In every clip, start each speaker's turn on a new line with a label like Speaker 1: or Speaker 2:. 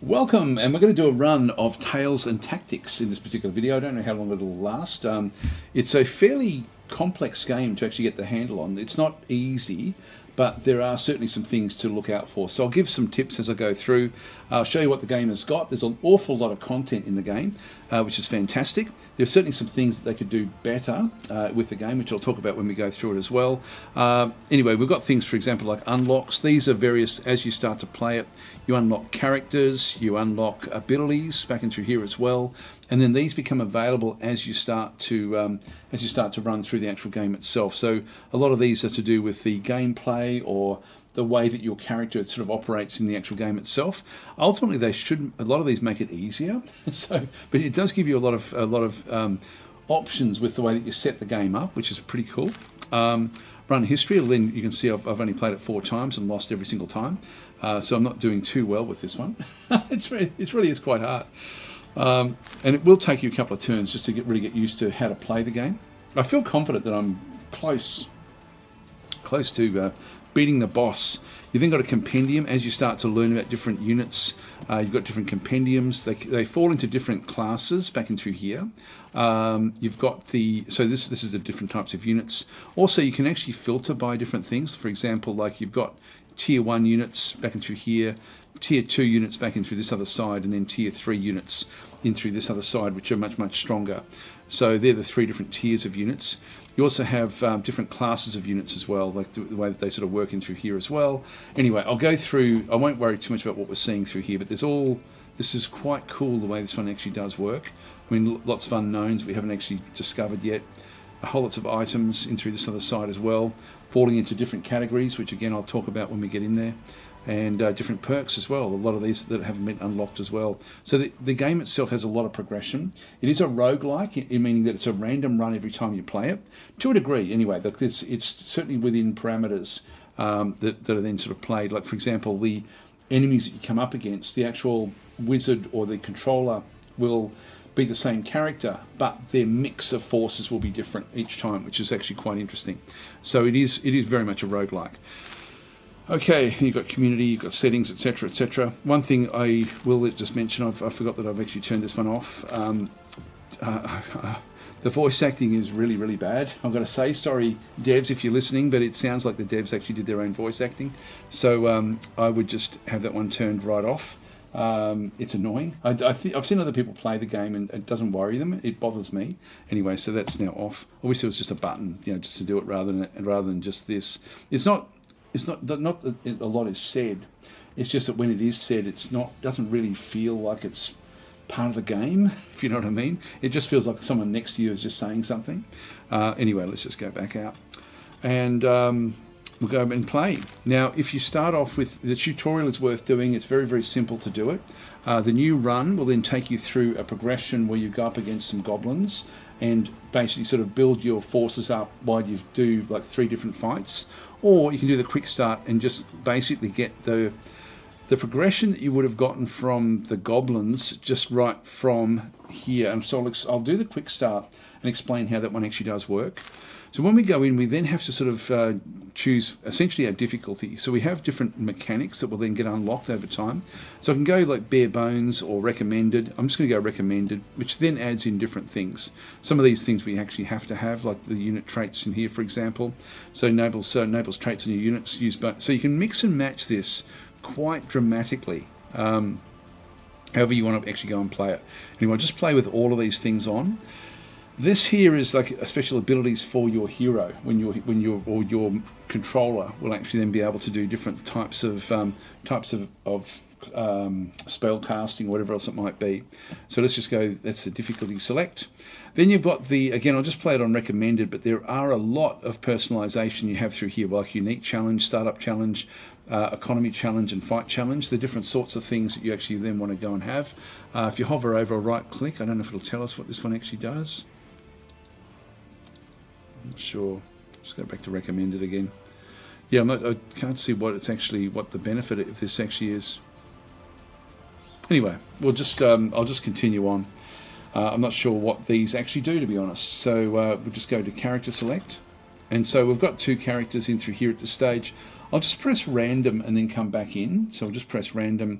Speaker 1: Welcome, and we're going to do a run of Tales and Tactics in this particular video. I don't know how long it'll last. It's a fairly complex game to actually get the handle on. It's not easy, but there are certainly some things to look out for. So I'll give some tips as I go through. I'll show you what the game has got. There's an awful lot of content in the game, which is fantastic. There's certainly some things that they could do better with the game, which I'll talk about when we go through it as well. Anyway, we've got things, for example, like unlocks. These are various, as you start to play it, you unlock characters, you unlock abilities back into here as well, and then these become available as you start to run through the actual game itself. So a lot of these are to do with the gameplay or the way that your character sort of operates in the actual game itself. Ultimately, a lot of these make it easier. But it does give you a lot of options with the way that you set the game up, which is pretty cool. Run history, then you can see I've only played it 4 times and lost every single time. So I'm not doing too well with this one. It really is quite hard. And it will take you a couple of turns just to really get used to how to play the game. I feel confident that I'm close to beating the boss. You've then got a compendium as you start to learn about different units. You've got different compendiums. They fall into different classes back into here. You've got so this is the different types of units. Also, you can actually filter by different things. For example, like you've got tier 1 units back into here, tier 2 units back in through this other side, and then tier 3 units in through this other side, which are much stronger. So they're the 3 different tiers of units. You also have different classes of units as well, like the way that they sort of work in through here as well. Anyway, I'll go through, I won't worry too much about what we're seeing through here, but this is quite cool the way this one actually does work. I mean, lots of unknowns we haven't actually discovered yet. A whole lots of items in through this other side as well, falling into different categories, which again I'll talk about when we get in there. And different perks as well, a lot of these that haven't been unlocked as well. So the game itself has a lot of progression. It is a roguelike, meaning that it's a random run every time you play it, to a degree anyway. It's certainly within parameters that are then sort of played. Like, for example, the enemies that you come up against, the actual wizard or the controller will be the same character, but their mix of forces will be different each time, which is actually quite interesting. So it is very much a roguelike. Okay, you've got community, you've got settings, etc, etc. One thing I will just mention, I forgot that I've actually turned this one off. The voice acting is really bad. I've got to say, sorry devs if you're listening, but it sounds like the devs actually did their own voice acting. So I would just have that one turned right off. It's annoying. I've seen other people play the game and it doesn't worry them. It bothers me. Anyway, so that's now off. I wish it was just a button, just to do it rather than just this. It's not that a lot is said. It's just that when it is said, doesn't really feel like it's part of the game, if you know what I mean. It just feels like someone next to you is just saying something. Anyway, let's just go back out. And we'll go and play. Now, if you start off with, the tutorial is worth doing. It's very simple to do it. The new run will then take you through a progression where you go up against some goblins and basically sort of build your forces up while you do like 3 different fights. Or you can do the quick start and just basically get the progression that you would have gotten from the goblins just right from here. And so I'll do the quick start and explain how that one actually does work. So when we go in, we then have to sort of choose essentially our difficulty. So we have different mechanics that will then get unlocked over time. So I can go like bare bones or recommended. I'm just going to go recommended, which then adds in different things. Some of these things we actually have to have, like the unit traits in here, for example. So enables traits on your units. So you can mix and match this quite dramatically. However you want to actually go and play it. Anyway, just play with all of these things on. This here is like a special abilities for your hero or your controller will actually then be able to do different types of spell casting or whatever else it might be. So let's just go, that's the difficulty select. Then you've got again, I'll just play it on recommended, but there are a lot of personalization you have through here, like unique challenge, startup challenge, economy challenge and fight challenge. The different sorts of things that you actually then want to go and have. If you hover over or right click, I don't know if it'll tell us what this one actually does. I'm not sure. Just go back to recommended again. Yeah, I can't see what the benefit of this actually is. Anyway, I'll just continue on. I'm not sure what these actually do, to be honest. So we'll just go to character select. And so we've got 2 characters in through here at this stage. I'll just press random and then come back in. So I'll just press random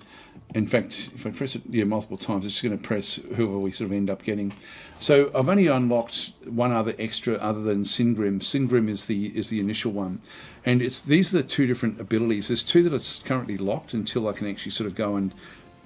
Speaker 1: in fact, if I press it multiple times, it's just going to press whoever we sort of end up getting. So I've only unlocked one other extra other than Singrim. Singrim is the initial one. And these are the two different abilities. There's two that are currently locked until I can actually sort of go and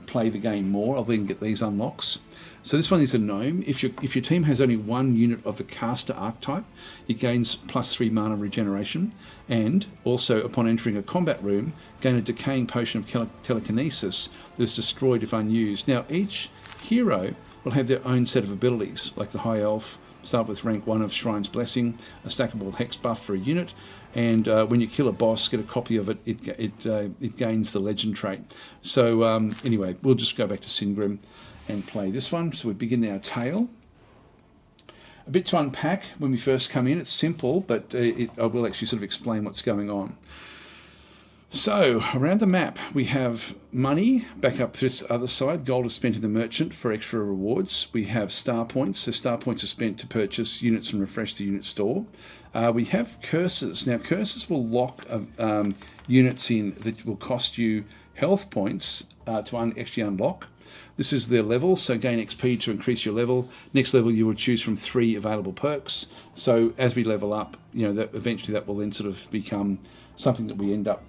Speaker 1: play the game more. I'll then get these unlocks. So this one is a gnome. If your team has only one unit of the caster archetype, it gains +3 mana regeneration, and also upon entering a combat room, gain a decaying potion of telekinesis that is destroyed if unused. Now each hero will have their own set of abilities, like the High Elf start with rank 1 of Shrine's Blessing, a stackable hex buff for a unit, and when you kill a boss, get a copy of it, it gains the legend trait. So anyway, we'll just go back to Singrim and play this one. So we begin our tale. A bit to unpack when we first come in. It's simple, but I will actually sort of explain what's going on. So around the map we have money back up this other side. Gold is spent in the merchant for extra rewards. We have star points. So star points are spent to purchase units and refresh the unit store. We have curses. Now curses will lock units in that will cost you health points to actually unlock. This is their level, so gain XP to increase your level. Next level you will choose from 3 available perks. So as we level up, eventually that will then sort of become something that we end up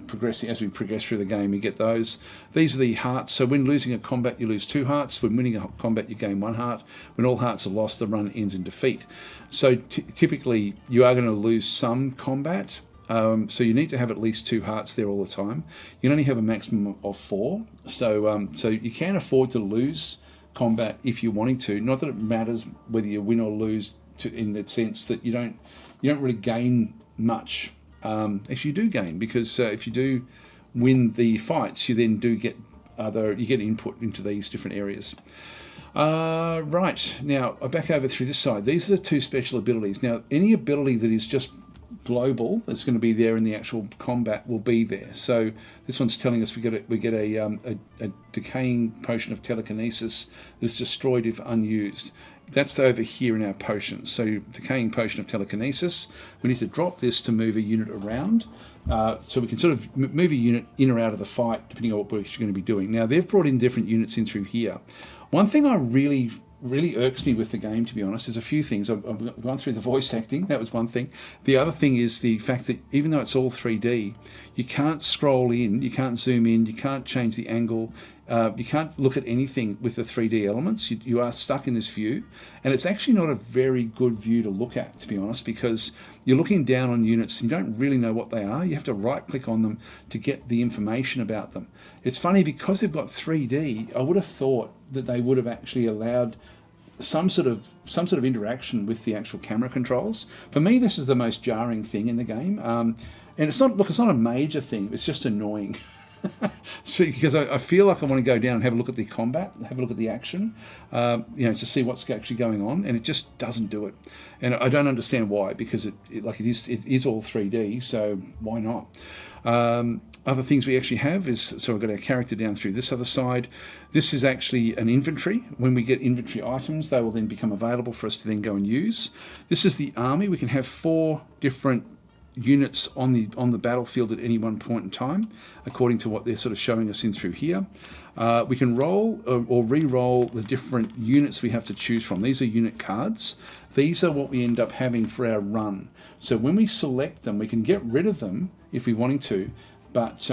Speaker 1: progressing. As we progress through the game, we get those. These are the hearts. So when losing a combat, you lose 2 hearts. When winning a combat, you gain 1 heart. When all hearts are lost, the run ends in defeat. So typically, you are going to lose some combat. So you need to have at least 2 hearts there all the time. You can only have a maximum of 4. So you can afford to lose combat if you're wanting to. Not that it matters whether you win or lose, in the sense that you don't really gain much. Actually, you do gain, because if you do win the fights, you then do get you get input into these different areas. Right, now back over through this side. These are the 2 special abilities. Now, any ability that is just global that's going to be there in the actual combat will be there. So this one's telling us we get a decaying potion of telekinesis that's destroyed if unused. That's over here in our potions. So decaying potion of telekinesis. We need to drop this to move a unit around. So we can sort of move a unit in or out of the fight depending on what we're actually going to be doing. Now they've brought in different units in through here. One thing I really irks me with the game, to be honest, there's a few things. I've gone through the voice acting. That was one thing. The other thing is the fact that even though it's all 3D, you can't scroll in, you can't zoom in, you can't change the angle. You can't look at anything with the 3D elements. You are stuck in this view, and it's actually not a very good view to look at, to be honest, because you're looking down on units and you don't really know what they are. You have to right-click on them to get the information about them. It's funny, because they've got 3D, I would have thought that they would have actually allowed some sort of interaction with the actual camera controls. For me, this is the most jarring thing in the game, and it's not a major thing. It's just annoying. Because I feel like I want to go down and have a look at the combat, have a look at the action, to see what's actually going on, and it just doesn't do it. And I don't understand why, because it is all 3D, so why not? Other things we actually have is, so I've got our character down through this other side. This is actually an inventory. When we get inventory items, they will then become available for us to then go and use. This is the army. We can have 4 different units on the battlefield at any one point in time, according to what they're sort of showing us in through here. We can roll or re-roll the different units we have to choose from. These are unit cards. These are what we end up having for our run. So when we select them, we can get rid of them if we wanting to, but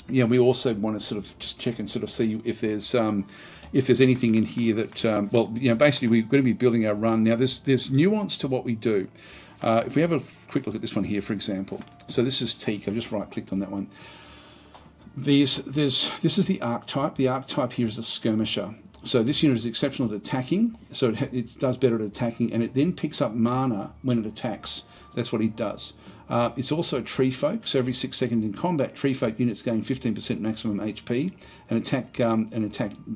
Speaker 1: we also want to sort of just check and sort of see if there's anything in here that basically we're going to be building our run. Now there's nuance to what we do. If we have a quick look at this one here, for example, so this is teak. I've just right-clicked on that one. This is the archetype. The archetype here is a skirmisher. So this unit is exceptional at attacking, so it does better at attacking, and it then picks up mana when it attacks. That's what it does. It's also a tree folk, so every 6 seconds in combat, tree folk units gain 15% maximum HP and attack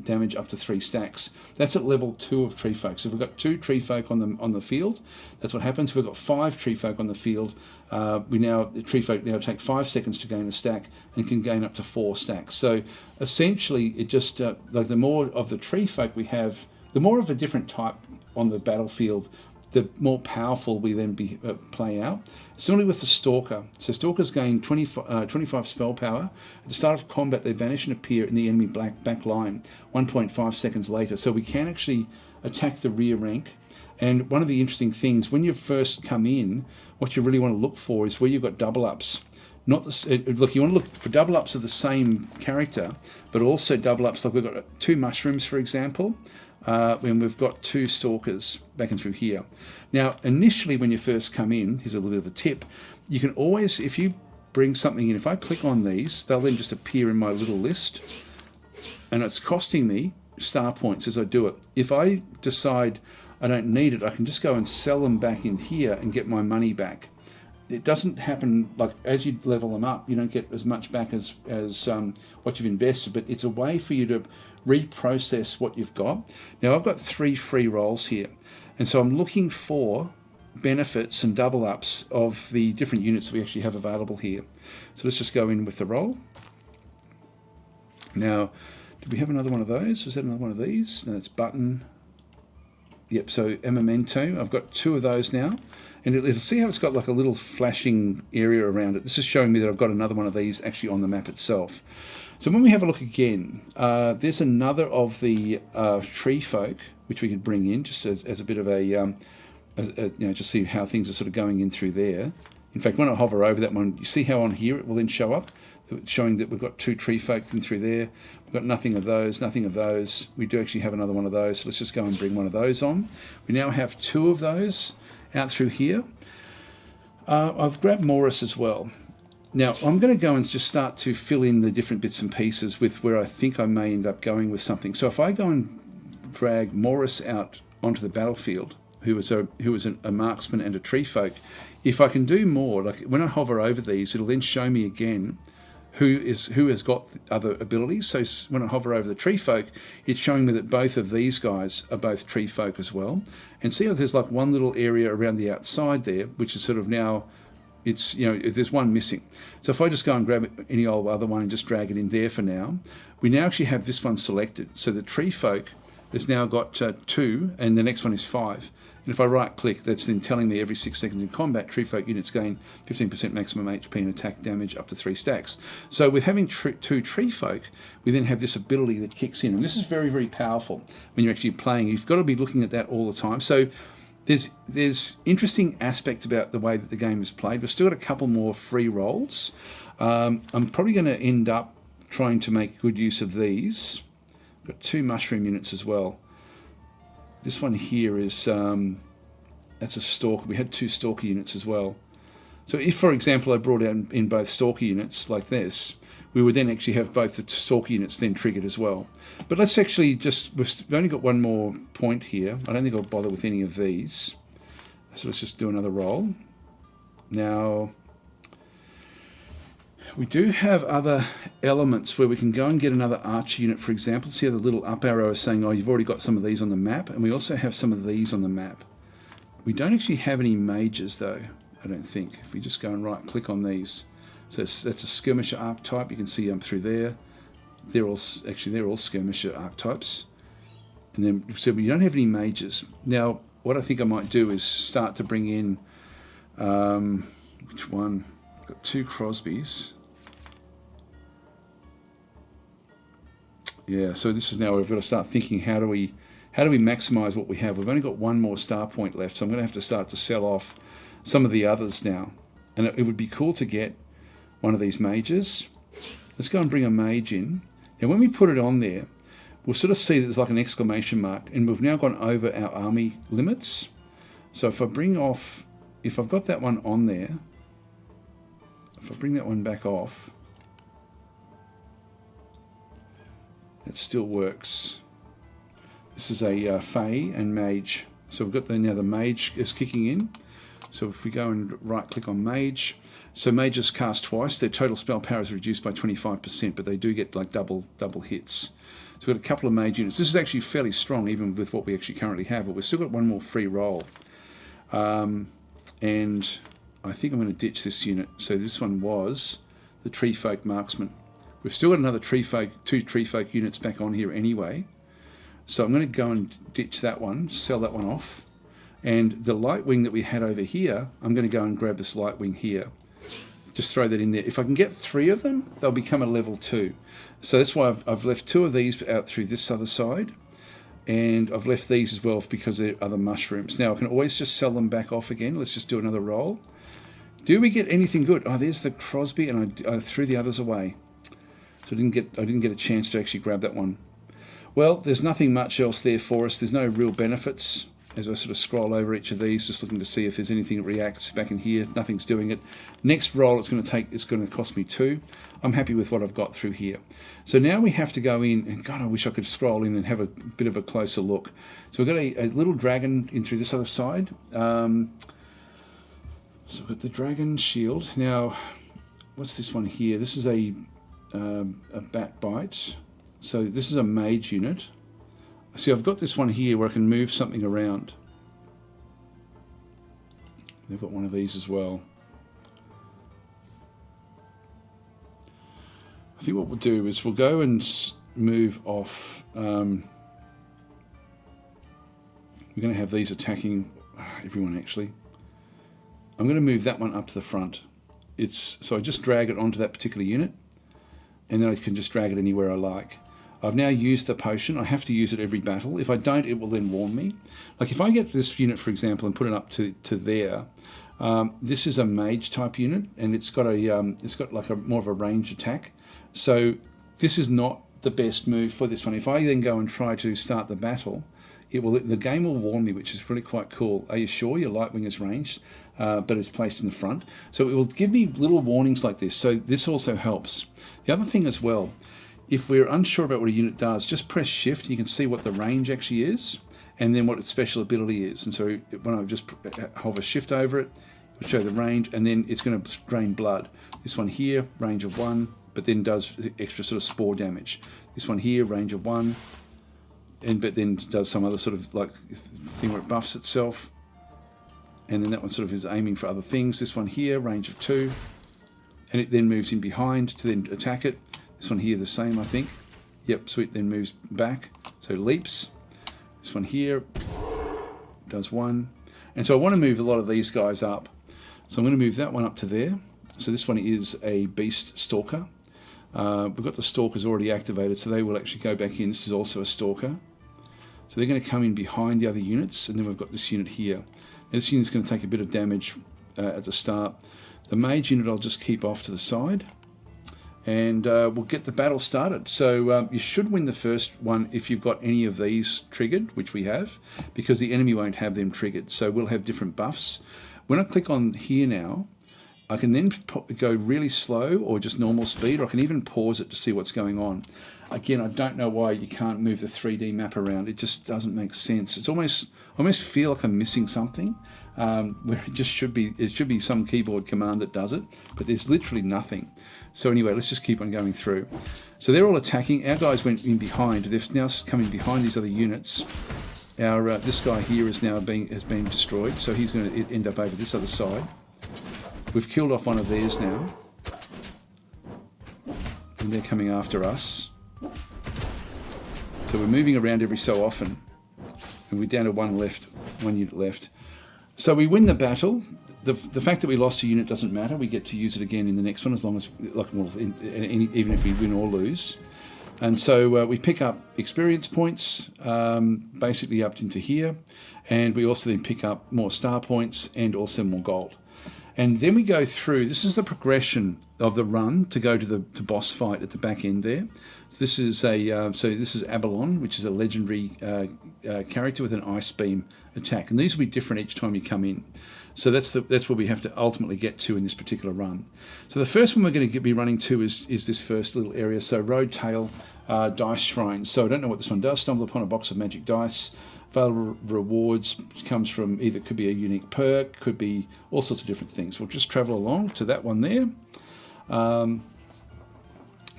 Speaker 1: damage up to 3 stacks. That's at level 2 of tree folk. So if we've got 2 tree folk on the field, that's what happens. If we've got 5 tree folk on the field, the tree folk now take 5 seconds to gain a stack and can gain up to 4 stacks. So essentially, it just the more of the tree folk we have, the more of a different type on the battlefield, the more powerful we then play out. Similarly with the Stalker. So Stalkers gain 25 spell power. At the start of combat, they vanish and appear in the enemy back line 1.5 seconds later. So we can actually attack the rear rank. And one of the interesting things, when you first come in, what you really want to look for is where you've got double ups. Not look, you want to look for double ups of the same character, but also double ups like we've got 2 mushrooms, for example. When we've got 2 stalkers back and through here. Now, initially when you first come in, here's a little bit of a tip, you can always, if you bring something in, if I click on these, they'll then just appear in my little list, and it's costing me star points as I do it. If I decide I don't need it, I can just go and sell them back in here and get my money back. It doesn't happen, like as you level them up, you don't get as much back as what you've invested, but it's a way for you to reprocess what you've got. Now I've got 3 free rolls here, and so I'm looking for benefits and double ups of the different units that we actually have available here. So let's just go in with the roll. Now, did we have another one of those? Was that another one of these? No, it's button. Yep, so Memento. I've got 2 of those now. And it'll see how it's got like a little flashing area around it. This is showing me that I've got another one of these actually on the map itself. So when we have a look again, there's another of the tree folk, which we could bring in just as a bit of a, just see how things are sort of going in through there. In fact, when I hover over that one, you see how on here it will then show up, showing that we've got 2 tree folk in through there. We've got nothing of those, nothing of those. We do actually have another one of those. So let's just go and bring one of those on. We now have 2 of those out through here. I've grabbed Morris as well. Now I'm going to go and just start to fill in the different bits and pieces with where I think I may end up going with something. So if I go and drag Morris out onto the battlefield, who was a marksman and a tree folk, if I can do more, like when I hover over these, it'll then show me again who has got other abilities. So when I hover over the tree folk, it's showing me that both of these guys are both tree folk as well. And see how there's like one little area around the outside there, which is sort of now, it's, there's one missing. So if I just go and grab any old other one and just drag it in there for now, we now actually have this one selected. So the tree folk has now got 2, and the next one is 5. And if I right click, that's then telling me every 6 seconds in combat, tree folk units gain 15% maximum HP and attack damage up to 3 stacks. So with having 2 tree folk, we then have this ability that kicks in. And this is very, very powerful when you're actually playing. You've got to be looking at that all the time. So there's interesting aspects about the way that the game is played. We've still got a couple more free rolls. I'm probably going to end up trying to make good use of these. I've got 2 mushroom units as well. This one here is, that's a stalker. We had 2 stalker units as well. So if, for example, I brought in both stalker units like this, we would then actually have both the stalker units then triggered as well. But let's actually we've only got one more point here. I don't think I'll bother with any of these. So let's just do another roll. Now, we do have other elements where we can go and get another archer unit, for example. See how the little up arrow is saying, oh, you've already got some of these on the map. And we also have some of these on the map. We don't actually have any mages, though, I don't think. If we just go and right-click on these. So that's a skirmisher archetype. You can see them through there. They're all skirmisher archetypes. And then, so we don't have any mages. Now, what I think I might do is start to bring in, which one? I've got 2 Crosbys. Yeah, so this is now we've got to start thinking how do we maximize what we have. We've only got 1 more star point left, so I'm going to have to start to sell off some of the others now. And it would be cool to get one of these mages. Let's go and bring a mage in. Now when we put it on there, we'll sort of see that there's like an exclamation mark, and we've now gone over our army limits. So if I bring off, if I've got that one on there, if I bring that one back off, it still works. This is a Fae and Mage. So we've got now the Mage is kicking in. So if we go and right click on Mage, so mages cast twice. Their total spell power is reduced by 25%, but they do get like double hits. So we've got a couple of mage units. This is actually fairly strong, even with what we actually currently have, but we've still got 1 more free roll. And I think I'm going to ditch this unit. So this one was the Tree Folk Marksman. We've still got another 2 Tree Folk units back on here anyway. So I'm going to go and ditch that one, sell that one off. And the light wing that we had over here, I'm going to go and grab this light wing here. Just throw that in there. If I can get 3 of them, they'll become a level 2. So that's why I've left 2 of these out through this other side. And I've left these as well because they're other mushrooms. Now I can always just sell them back off again. Let's just do another roll. Do we get anything good? Oh, there's the Crosby, and I threw the others away. So I didn't get a chance to actually grab that one. Well, there's nothing much else there for us. There's no real benefits. As I sort of scroll over each of these, just looking to see if there's anything that reacts back in here. Nothing's doing it. Next roll it's going to cost me 2. I'm happy with what I've got through here. So now we have to go in, and God, I wish I could scroll in and have a bit of a closer look. So we've got a little dragon in through this other side. So we've got the dragon shield. Now, what's this one here? This is a bat bite. So this is a mage unit. See, I've got this one here where I can move something around. They've got one of these as well. I think what we'll do is we'll go and move off. We're going to have these attacking everyone, actually. I'm going to move that one up to the front. So I just drag it onto that particular unit, and then I can just drag it anywhere I like. I've now used the potion. I have to use it every battle. If I don't, it will then warn me. Like if I get this unit, for example, and put it up to there, this is a mage type unit, and it's got like a more of a range attack. So this is not the best move for this one. If I then go and try to start the battle, the game will warn me, which is really quite cool. Are you sure your light wing is ranged, but it's placed in the front? So it will give me little warnings like this. So this also helps. The other thing as well, if we're unsure about what a unit does, just press shift. You can see what the range actually is, and then what its special ability is. And so when I just hover shift over it, it'll show the range, and then it's going to drain blood. This one here, range of 1, but then does extra sort of spore damage. This one here, range of 1, but then does some other sort of like thing where it buffs itself. And then that one sort of is aiming for other things. This one here, range of 2, and it then moves in behind to then attack it. This one here, the same, I think. Yep, so it then moves back, so leaps. This one here does 1. And so I want to move a lot of these guys up. So I'm going to move that one up to there. So this one is a beast stalker. We've got the stalkers already activated, so they will actually go back in. This is also a stalker. So they're going to come in behind the other units, and then we've got this unit here. Now this unit's going to take a bit of damage at the start. The mage unit I'll just keep off to the side. And we'll get the battle started. So you should win the first one if you've got any of these triggered, which we have, because the enemy won't have them triggered. So we'll have different buffs. When I click on here now, I can then go really slow or just normal speed, or I can even pause it to see what's going on. Again, I don't know why you can't move the 3D map around. It just doesn't make sense. It's I almost feel like I'm missing something, where it should be some keyboard command that does it, but there's literally nothing. So anyway, let's just keep on going through. So they're all attacking. Our guys went in behind. They've now come in behind these other units. This guy here has been destroyed, so he's going to end up over this other side. We've killed off one of theirs now, and they're coming after us. So we're moving around every so often, and we're down to one unit left. So we win the battle. The fact that we lost a unit doesn't matter. We get to use it again in the next one, as long as, even if we win or lose. And so we pick up experience points, basically up into here, and we also then pick up more star points and also more gold. And then we go through. This is the progression of the run to go to the boss fight at the back end there. So this is Abalon, which is a legendary character with an ice beam attack, and these will be different each time you come in. So that's what we have to ultimately get to in this particular run. So the first one we're going to be running to is this first little area. So Road Tail Dice Shrines. So I don't know what this one does. Stumble upon a box of magic dice. Available rewards comes from either, could be a unique perk, could be all sorts of different things. We'll just travel along to that one there.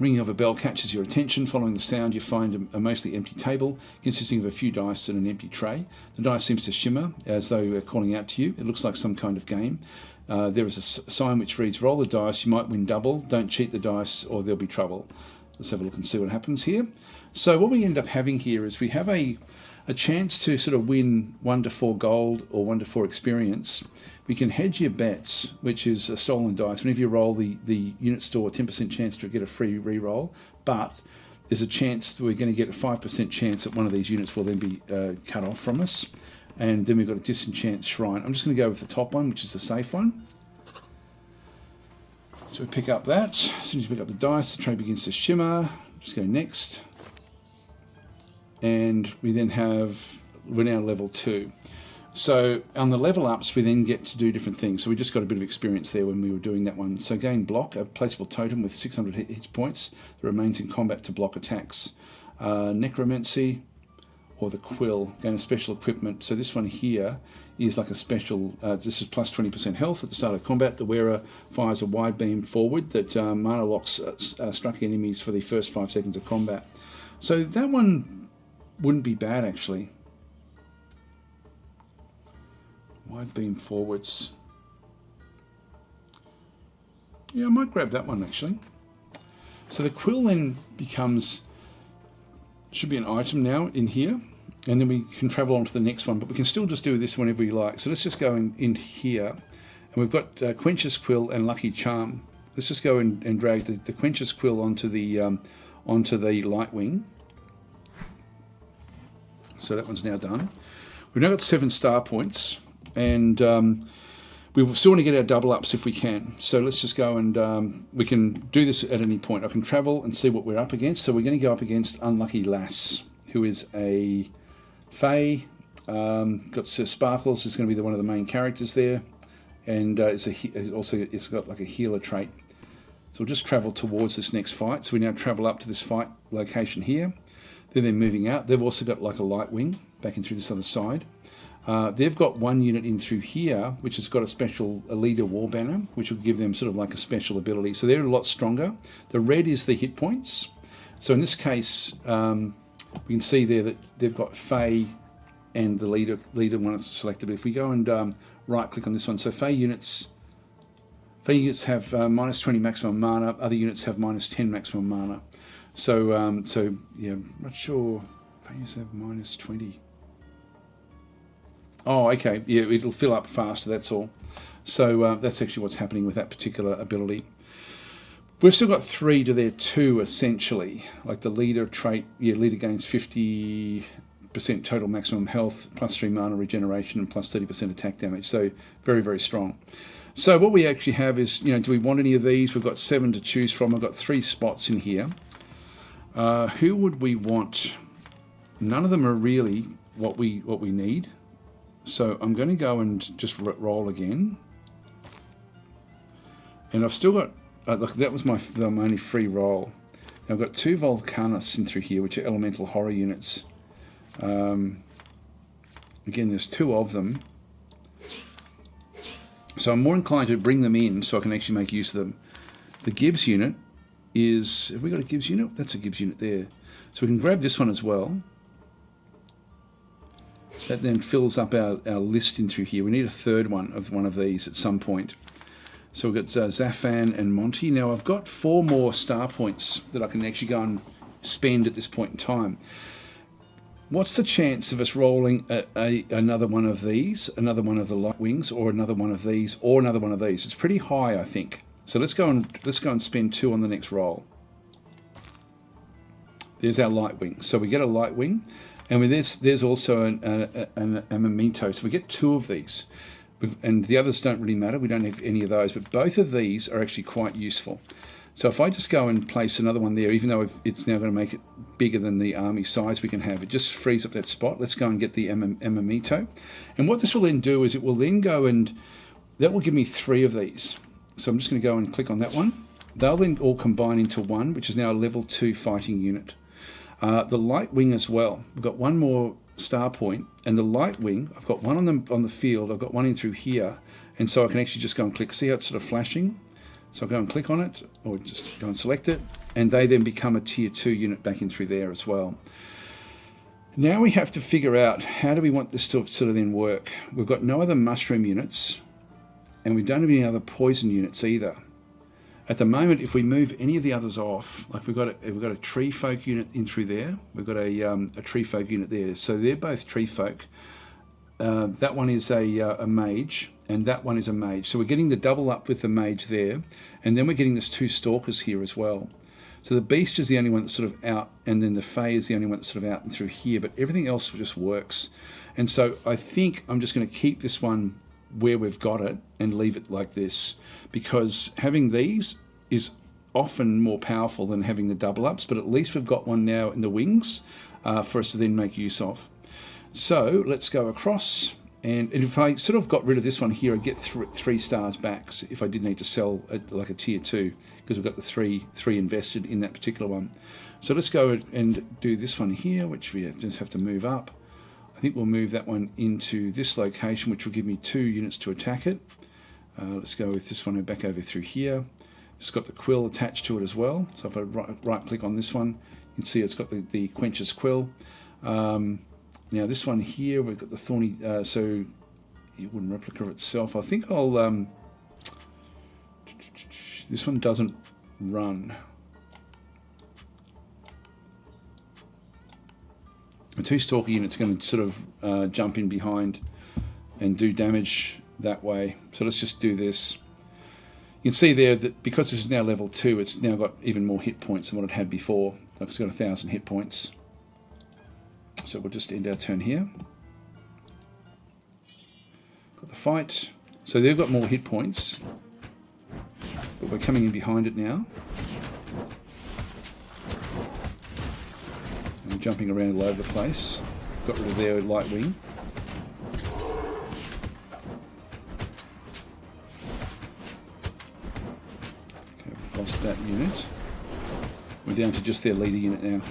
Speaker 1: Ringing of a bell catches your attention. Following the sound, you find a mostly empty table consisting of a few dice and an empty tray. The dice seems to shimmer as though they're calling out to you. It looks like some kind of game. There is a sign which reads, roll the dice, you might win double. Don't cheat the dice or there'll be trouble. Let's have a look and see what happens here. So what we end up having here is we have a a chance to sort of win 1 to 4 gold or 1 to 4 experience. We can hedge your bets, which is a stolen dice. Whenever you roll, the unit store 10% chance to get a free re-roll, but there's a chance that we're going to get a 5% chance that one of these units will then be cut off from us. And then we've got a disenchant shrine. I'm just going to go with the top one, which is the safe one. So we pick up that. As soon as you pick up the dice, the tray begins to shimmer. Just go next. And we then we're now level 2. So on the level ups, we then get to do different things. So we just got a bit of experience there when we were doing that one. So gain block, a placeable totem with 600 hit points that remains in combat to block attacks. Necromancy, or the quill, gain a special equipment. So this one here is like a special, this is plus 20% health at the start of combat. The wearer fires a wide beam forward that mana locks struck enemies for the first 5 seconds of combat. So that one wouldn't be bad actually. Wide beam forwards. Yeah, I might grab that one actually. So the quill then should be an item now in here, and then we can travel on to the next one, but we can still just do this whenever we like. So let's just go in here, and we've got Quench's Quill and Lucky Charm. Let's just go and drag the Quench's Quill onto the Lightwing. So that one's now done. We've now got 7 star points, and we still want to get our double ups if we can. So let's just go and we can do this at any point. I can travel and see what we're up against. So we're going to go up against Unlucky Lass, who is a Fae. Got Sir Sparkles is going to be one of the main characters there, and it's got like a healer trait. So we'll just travel towards this next fight. So we now travel up to this fight location here. Then they're moving out. They've also got like a Lightwing back in through this other side. They've got one unit in through here, which has got a leader war banner, which will give them sort of like a special ability. So they're a lot stronger. The red is the hit points. So in this case, we can see there that they've got Fae and the leader one is selected. But if we go and right click on this one, so Fae units have minus 20 maximum mana. Other units have minus 10 maximum mana. So yeah, I'm not sure. Fae units have minus 20. Oh, okay. Yeah, it'll fill up faster, that's all. So that's actually what's happening with that particular ability. We've still got 3 to their 2, essentially. Like the leader trait, leader gains 50% total maximum health, plus 3 mana regeneration, and plus 30% attack damage. So very, very strong. So what we actually have is, do we want any of these? We've got 7 to choose from. I've got 3 spots in here. Who would we want? None of them are really what we need. So I'm going to go and just roll again. And I've still got, look, that was my only free roll. Now I've got 2 Volcanus in through here, which are elemental horror units. Again, there's 2 of them. So I'm more inclined to bring them in so I can actually make use of them. The Gibbs unit is, have we got a Gibbs unit? That's a Gibbs unit there. So we can grab this one as well. That then fills up our list in through here. We need a third one of these at some point. So we've got Zafan and Monty. Now I've got 4 more star points that I can actually go and spend at this point in time. What's the chance of us rolling another one of these, another one of the Lightwings, or another one of these, or another one of these? It's pretty high, I think. So let's go and spend 2 on the next roll. There's our Lightwing. So we get a Lightwing. And with this, there's also a memento. So we get 2 of these. And the others don't really matter. We don't have any of those. But both of these are actually quite useful. So if I just go and place another one there, even though it's now going to make it bigger than the army size we can have, it just frees up that spot. Let's go and get the memento. And what this will then do is it will then go and... that will give me 3 of these. So I'm just going to go and click on that one. They'll then all combine into one, which is now a level 2 fighting unit. The Lightwing as well. We've got 1 more star point, and the Lightwing, I've got one on the field, I've got one in through here, and so I can actually just go and click. See how it's sort of flashing? So I'll go and click on it, or just go and select it, and they then become a tier 2 unit back in through there as well. Now we have to figure out how do we want this to sort of then work. We've got no other mushroom units, and we don't have any other poison units either. At the moment, if we move any of the others off, like we've got a tree folk unit in through there, we've got a tree folk unit there, so they're both tree folk. That one is a mage, and that one is a mage. So we're getting the double up with the mage there, and then we're getting this 2 stalkers here as well. So the beast is the only one that's sort of out, and then the Fae is the only one that's sort of out and through here, but everything else just works. And so I think I'm just going to keep this one where we've got it and leave it like this, because having these is often more powerful than having the double ups, but at least we've got one now in the wings for us to then make use of. So let's go across, and if I sort of got rid of this one here, I'd get 3 stars back if I did need to sell like a tier 2, because we've got the three invested in that particular one. So let's go and do this one here, which we just have to move up. I think we'll move that one into this location, which will give me 2 units to attack it. Let's go with this one back over through here. It's got the quill attached to it as well. So if I right click on this one, you can see it's got the Quench's quill. Now this one here, we've got the thorny, so it wouldn't replica itself. I think I'll, this one doesn't run. A 2 stalker unit's going to sort of jump in behind and do damage that way. So let's just do this. You can see there that because this is now level 2, it's now got even more hit points than what it had before. Like it's got 1,000 hit points. So we'll just end our turn here. Got the fight. So they've got more hit points, but we're coming in behind it now. And jumping around all over the place. Got rid of their light wing. Okay, we've lost that unit. We're down to just their leader unit now.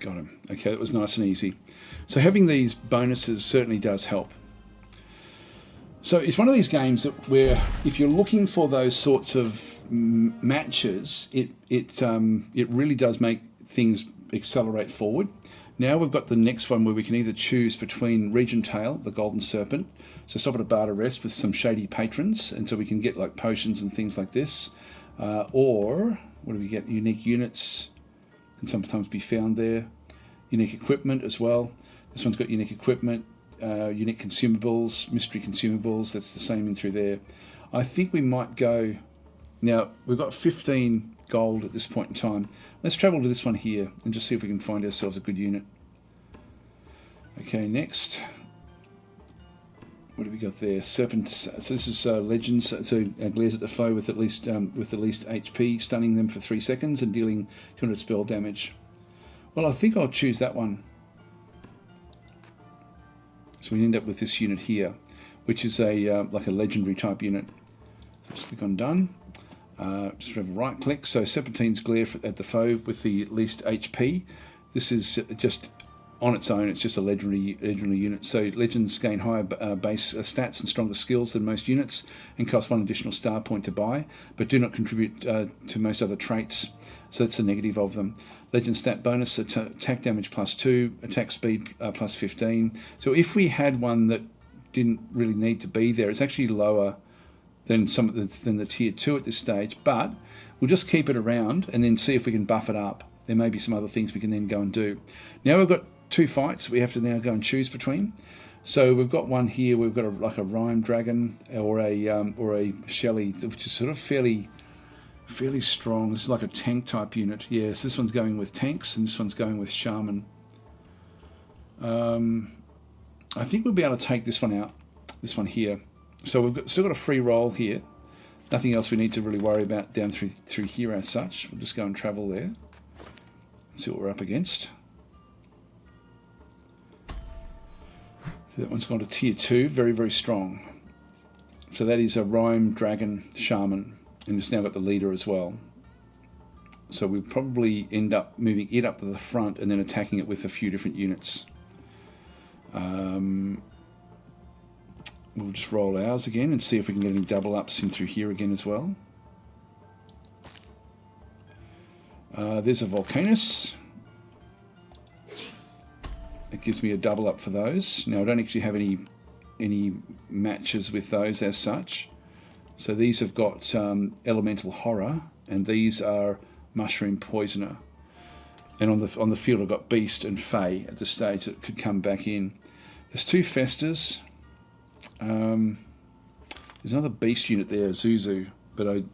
Speaker 1: Got him. Okay, that was nice and easy. So having these bonuses certainly does help. So it's one of these games that where if you're looking for those sorts of matches, it really does make things accelerate forward. Now we've got the next one where we can either choose between Regent Tail, the Golden Serpent, so stop at a bar to rest with some shady patrons, and so we can get like potions and things like this, or what do we get? Unique units can sometimes be found there. Unique equipment as well. This one's got unique equipment, unique consumables, mystery consumables. That's the same in through there. I think we might go. Now we've got 15 gold at this point in time. Let's travel to this one here and just see if we can find ourselves a good unit. Okay, next. What have we got there? Serpent. So this is Legends. So glares at the foe with the least HP, stunning them for 3 seconds and dealing 200 spell damage. Well, I think I'll choose that one. So we end up with this unit here, which is a like a legendary type unit. So just click on done. Just have a right click. So Serpentine's glare at the foe with the least HP. This is just on its own. It's just a legendary unit. So legends gain higher base stats and stronger skills than most units, and cost 1 additional star point to buy, but do not contribute to most other traits. So that's the negative of them. Legend stat bonus, attack damage +2, attack speed +15. So if we had one that didn't really need to be there, it's actually lower than than the tier 2 at this stage, but we'll just keep it around and then see if we can buff it up. There may be some other things we can then go and do. Now we've got 2 fights we have to now go and choose between. So we've got one here, we've got like a Rhyme Dragon or a Shelly, which is sort of fairly strong. This is like a tank type unit. Yes, this one's going with tanks and this one's going with Shaman. I think we'll be able to take this one out, this one here. So we've still got a free roll here. Nothing else we need to really worry about down through here as such. We'll just go and travel there. See what we're up against. So that one's gone to tier 2, very, very strong. So that is a Rhyme Dragon Shaman. And it's now got the leader as well. So we'll probably end up moving it up to the front and then attacking it with a few different units. We'll just roll ours again and see if we can get any double ups in through here again as well. There's a Volcanus. It gives me a double up for those. Now I don't actually have any matches with those as such. So these have got Elemental Horror, and these are Mushroom Poisoner. And on the field I've got Beast and Fey at the stage that could come back in. There's 2 Festers. There's another Beast unit there, Zuzu, but I've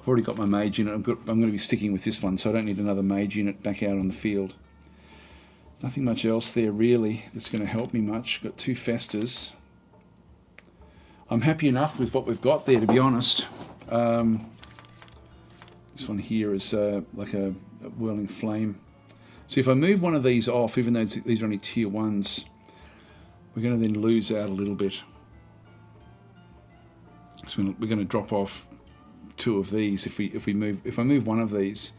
Speaker 1: already got my Mage unit. I'm going to be sticking with this one, so I don't need another Mage unit back out on the field. There's nothing much else there really that's going to help me much. Got 2 Festers. I'm happy enough with what we've got there, to be honest. This one here is like a whirling flame. So if I move one of these off, even though these are only tier 1s, we're going to then lose out a little bit. So we're going to drop off 2 of these if I move one of these.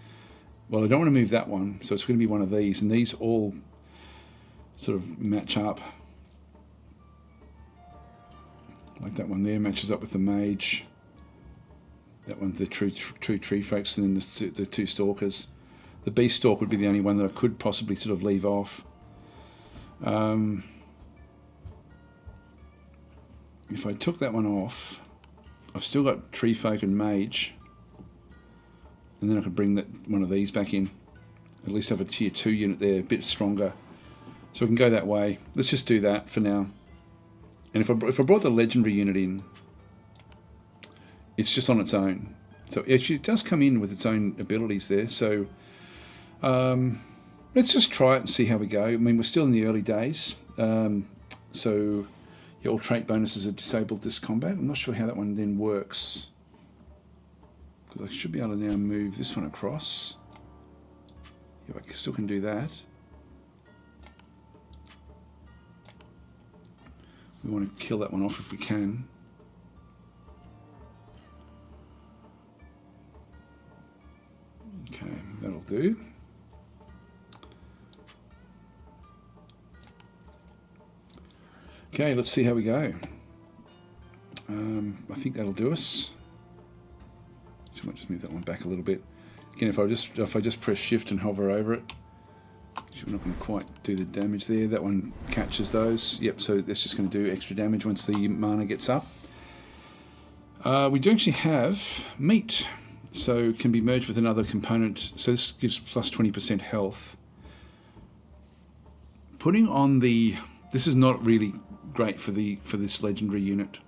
Speaker 1: Well, I don't want to move that one, so it's going to be one of these, and these all sort of match up. Like that one there matches up with the Mage. That one's the true tree folks, and then the 2 Stalkers. The Beast Stalk would be the only one that I could possibly sort of leave off. If I took that one off, I've still got Tree Folk and Mage, and then I could bring one of these back in. At least have a tier 2 unit there, a bit stronger. So we can go that way. Let's just do that for now. And if I brought the Legendary unit in, it's just on its own. So actually it does come in with its own abilities there. So let's just try it and see how we go. I mean, we're still in the early days. So all trait bonuses are disabled this combat. I'm not sure how that one then works, because I should be able to now move this one across. Yeah, I still can do that. We want to kill that one off if we can. Okay, that'll do. Okay, let's see how we go. I think that'll do us. I might just move that one back a little bit. Again, if I just press Shift and hover over it, we're not going to quite do the damage there. That one catches those. Yep, so that's just going to do extra damage once the mana gets up. We do actually have meat, so it can be merged with another component. So this gives plus 20% health. Putting on the... This is not really great for this legendary unit.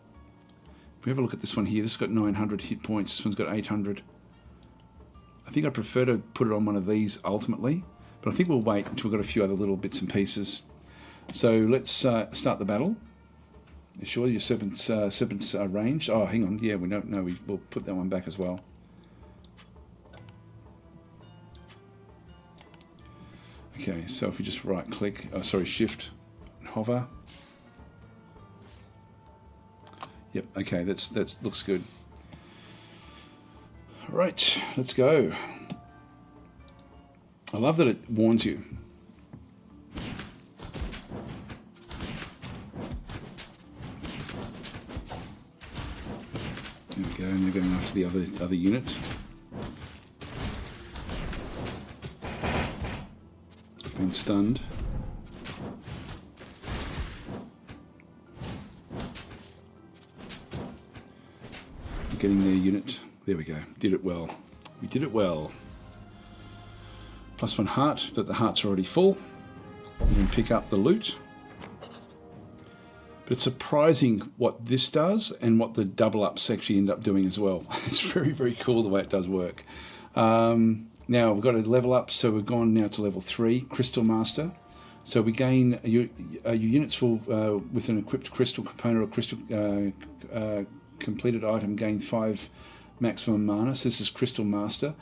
Speaker 1: If we have a look at this one here, this has got 900 hit points. This one's got 800. I think I prefer to put it on one of these ultimately, but I think we'll wait until we've got a few other little bits and pieces. So let's start the battle. You sure your serpents are ranged? Oh, hang on. Yeah, we don't know. We'll put that one back as well. Okay, so if we just right click, Shift and hover. Yep, okay, that looks good. Right, let's go. I love that it warns you. There we go, and they're going after the other unit. Been stunned. Getting their unit. There we go. Did it well. We did it well. Plus 1 heart, but the heart's already full. We can pick up the loot. But it's surprising what this does and what the double ups actually end up doing as well. It's very, very cool the way it does work. Now we've got a level up, so we've gone now to level 3, Crystal Master. So we gain your units will with an equipped crystal component or crystal completed item gain 5 maximum mana. So this is Crystal Master.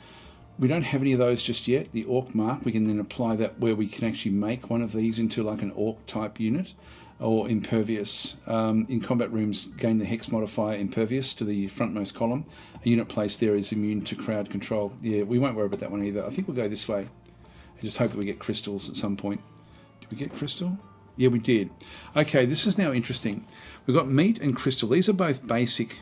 Speaker 1: We don't have any of those just yet. The Orc Mark, we can then apply that where we can actually make one of these into like an Orc type unit, or Impervious. In combat rooms, gain the Hex modifier Impervious to the frontmost column. A unit placed there is immune to crowd control. Yeah, we won't worry about that one either. I think we'll go this way. I just hope that we get crystals at some point. Did we get crystal? Yeah, we did. Okay, this is now interesting. We've got meat and crystal. These are both basic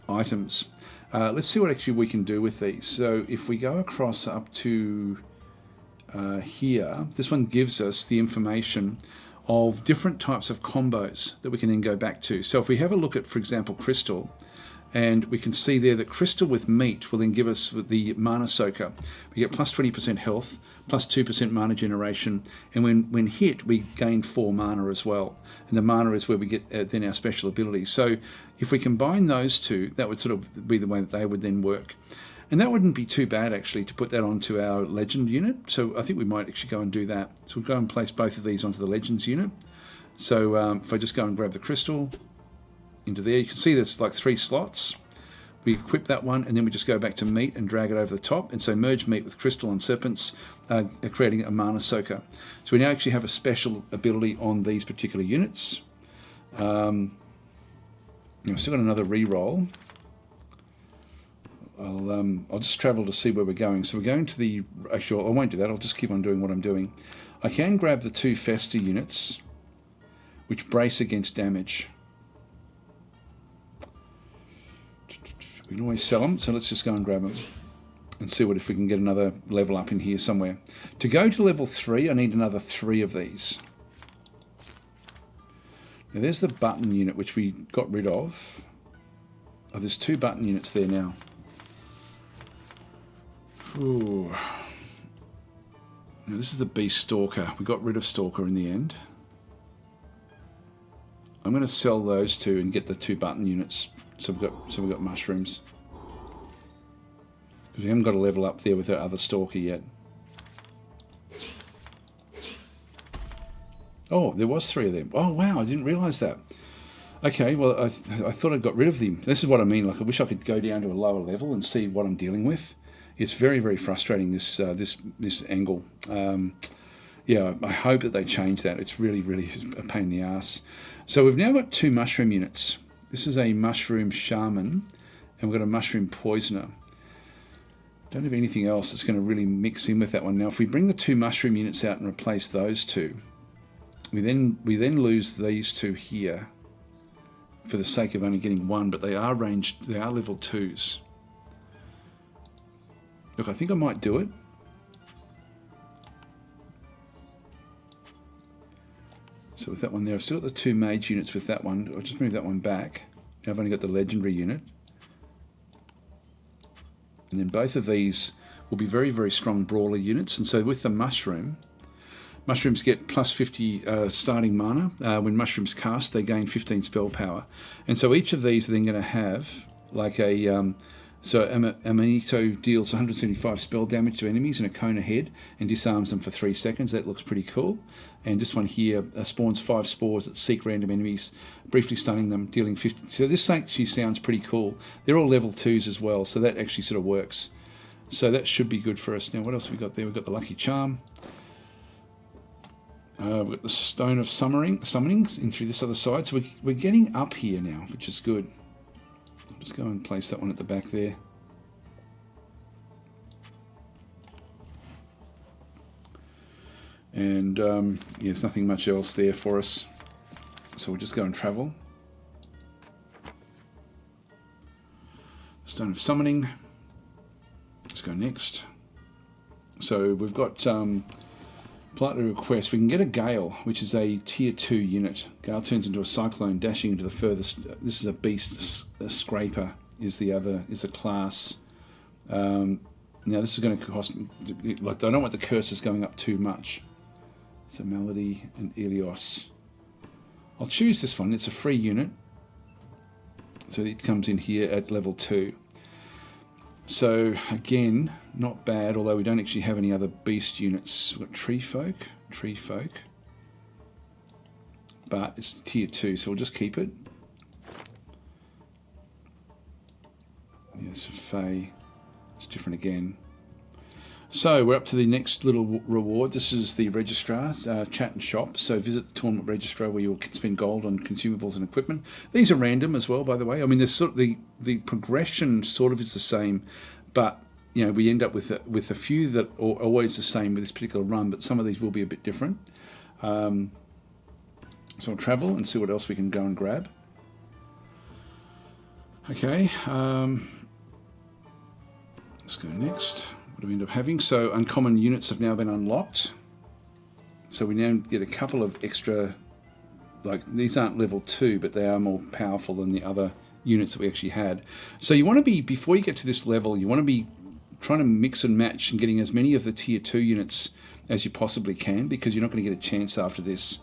Speaker 1: items. Let's see what actually we can do with these. So if we go across up to here, this one gives us the information of different types of combos that we can then go back to. So if we have a look at, for example, crystal, And we can see there that crystal with meat will then give us the mana soaker. We get plus 20% health, plus 2% mana generation, and when hit, we gain 4 mana as well. And the mana is where we get then our special abilities. So if we combine those two, that would sort of be the way that they would then work. And that wouldn't be too bad, actually, to put that onto our legend unit. So I think we might actually go and do that. So we'll go and place both of these onto the legends unit. So if I just go and grab the crystal into there, you can see there's like 3 slots. We equip that one, and then we just go back to meat and drag it over the top. And so merge meat with crystal and serpents, creating a mana soaker. So we now actually have a special ability on these particular units. We've still got another re-roll. I'll just travel to see where we're going. So we're going to the... Actually, I won't do that. I'll just keep on doing what I'm doing. I can grab the 2 Festa units, which brace against damage. We can always sell them, so let's just go and grab them and see if we can get another level up in here somewhere. To go to level 3, I need another 3 of these. Now there's the button unit, which we got rid of. Oh, there's 2 button units there now. Ooh. Now this is the Beast Stalker. We got rid of Stalker in the end. I'm going to sell those 2 and get the 2 button units. So we've got mushrooms. Because we haven't got a level up there with our other Stalker yet. Oh, there was 3 of them. Oh wow, I didn't realise that. Okay, well I thought I got rid of them. This is what I mean. Like I wish I could go down to a lower level and see what I'm dealing with. It's very, very frustrating, this angle. Yeah, I hope that they change that. It's really, really a pain in the ass. So we've now got 2 mushroom units. This is a mushroom shaman, and we've got a mushroom poisoner. Don't have anything else that's going to really mix in with that one. Now, if we bring the 2 mushroom units out and replace those 2, we then lose these 2 here for the sake of only getting 1, but they are ranged. They are level 2s. Look, I think I might do it. So with that one there, I've still got the 2 mage units with that one. I'll just move that one back. Now I've only got the legendary unit. And then both of these will be very, very strong brawler units. And so with the mushrooms get plus 50 starting mana. When mushrooms cast, they gain 15 spell power. And so each of these are then going to have like a... So Amanito deals 175 spell damage to enemies in a cone ahead and disarms them for 3 seconds. That looks pretty cool. And this one here spawns 5 spores that seek random enemies, briefly stunning them, dealing 50. So this actually sounds pretty cool. They're all level 2s as well, so that actually sort of works. So that should be good for us. Now, what else have we got there? We've got the Lucky Charm. We've got the Stone of Summonings in through this other side. So we're getting up here now, which is good. Just go and place that one at the back there. And yeah, there's nothing much else there for us. So we'll just go and travel. Stone of Summoning. Let's go next. So we've got politely request. We can get a Gale, which is a tier 2 unit. Gale turns into a cyclone, dashing into the furthest. This is a beast. A scraper is the class. Now this is going to cost me. Like I don't want the curses going up too much. So Melody and Ilios. I'll choose this one. It's a free unit. So it comes in here at level 2. So again, not bad, although we don't actually have any other beast units. We've got Tree Folk. But it's tier 2, so we'll just keep it. Yes, Fae. It's different again. So we're up to the next little reward. This is the registrar, chat and shop. So visit the tournament registrar where you'll spend gold on consumables and equipment. These are random as well, by the way. I mean, there's sort of the progression sort of is the same, but you know we end up with a few that are always the same with this particular run, but some of these will be a bit different. So I'll travel and see what else we can go and grab. Okay, let's go next. What do we end up having? So uncommon units have now been unlocked. So we now get a couple of extra, like these aren't level 2, but they are more powerful than the other units that we actually had. So you want to be, before you get to this level, you want to be trying to mix and match and getting as many of the tier 2 units as you possibly can, because you're not going to get a chance after this.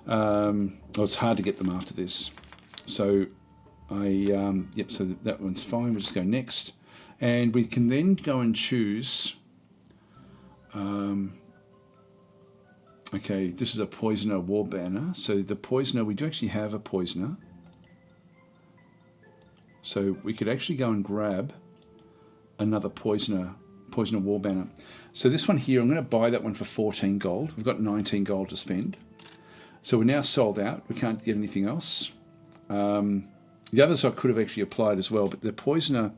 Speaker 1: Well, it's hard to get them after this. So yep, so that one's fine. We'll just go next. And we can then go and choose, okay, this is a Poisoner War Banner. So the Poisoner, we do actually have a Poisoner. So we could actually go and grab another Poisoner War Banner. So this one here, I'm going to buy that one for 14 gold. We've got 19 gold to spend. So we're now sold out. We can't get anything else. The others I could have actually applied as well, but the Poisoner,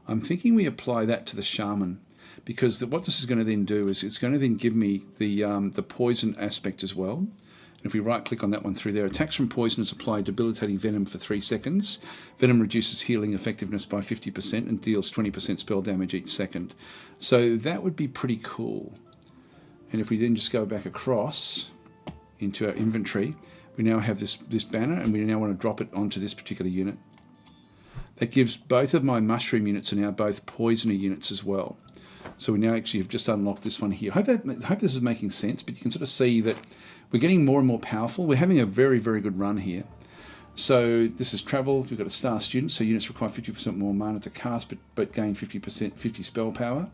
Speaker 1: I'm thinking we apply that to the Shaman, because what this is going to then do is it's going to then give me the poison aspect as well. And if we right click on that one through there, attacks from poisoners apply debilitating venom for 3 seconds. Venom reduces healing effectiveness by 50% and deals 20% spell damage each second. So that would be pretty cool. And if we then just go back across into our inventory, we now have this banner, and we now want to drop it onto this particular unit. That gives both of my mushroom units are now both poisoner units as well. So we now actually have just unlocked this one here. I hope this is making sense, but you can sort of see that we're getting more and more powerful. We're having a very, very good run here. So this is travel. We've got a star student, so units require 50% more mana to cast, but gain 50 spell power.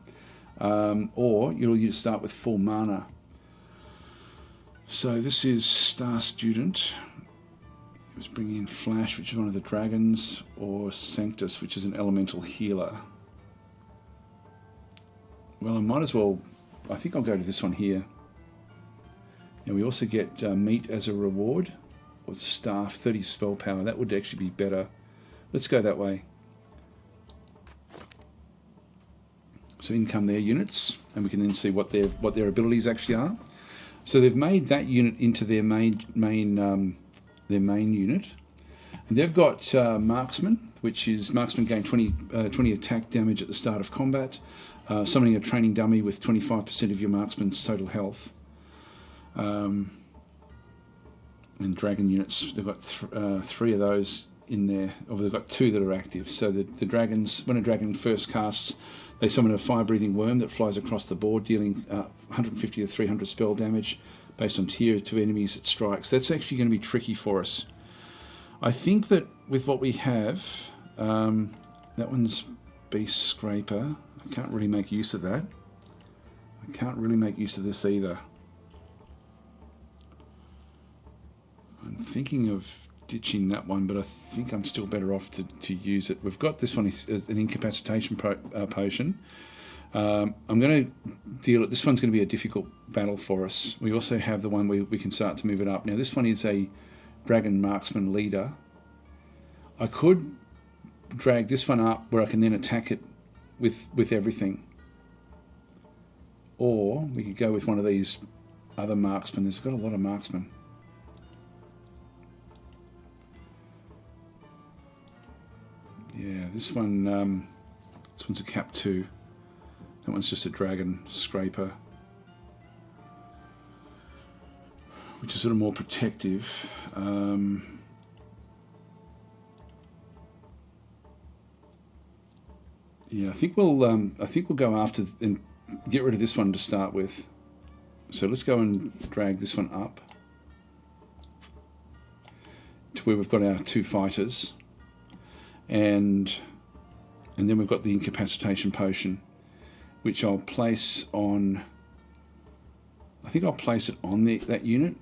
Speaker 1: Or you'll start with full mana. So this is star student. Let's bring in Flash, which is one of the dragons, or Sanctus, which is an elemental healer. Well, I might as well, I think I'll go to this one here. And we also get meat as a reward, with staff, 30 spell power. That would actually be better. Let's go that way. So in come their units, and we can then see what their abilities actually are. So they've made that unit into their main unit, and they've got marksman, which is marksman gain 20 attack damage at the start of combat, summoning a training dummy with 25% of your marksman's total health. And dragon units, they've got 3 of those in there, or they've got 2 that are active. So the dragons, when a dragon first casts, they summon a fire-breathing worm that flies across the board, dealing 150 to 300 spell damage based on tier to enemies it strikes. That's actually going to be tricky for us. I think that with what we have, that one's Beast Scraper. I can't really make use of that. I can't really make use of this either. I'm thinking of ditching that one, but I think I'm still better off to use it. We've got this one as an incapacitation potion. I'm going to deal it. This one's going to be a difficult battle for us. We also have the one where we can start to move it up. Now this one is a dragon marksman leader. I could drag this one up where I can then attack it with everything. Or we could go with one of these other marksmen. There's got a lot of marksmen. Yeah, this one's a cap 2. That one's just a dragon scraper, which is sort of more protective. Yeah, I think we'll go after and get rid of this one to start with. So let's go and drag this one up to where we've got our 2 fighters. And then we've got the incapacitation potion, which I'll place on. I think I'll place it on that unit.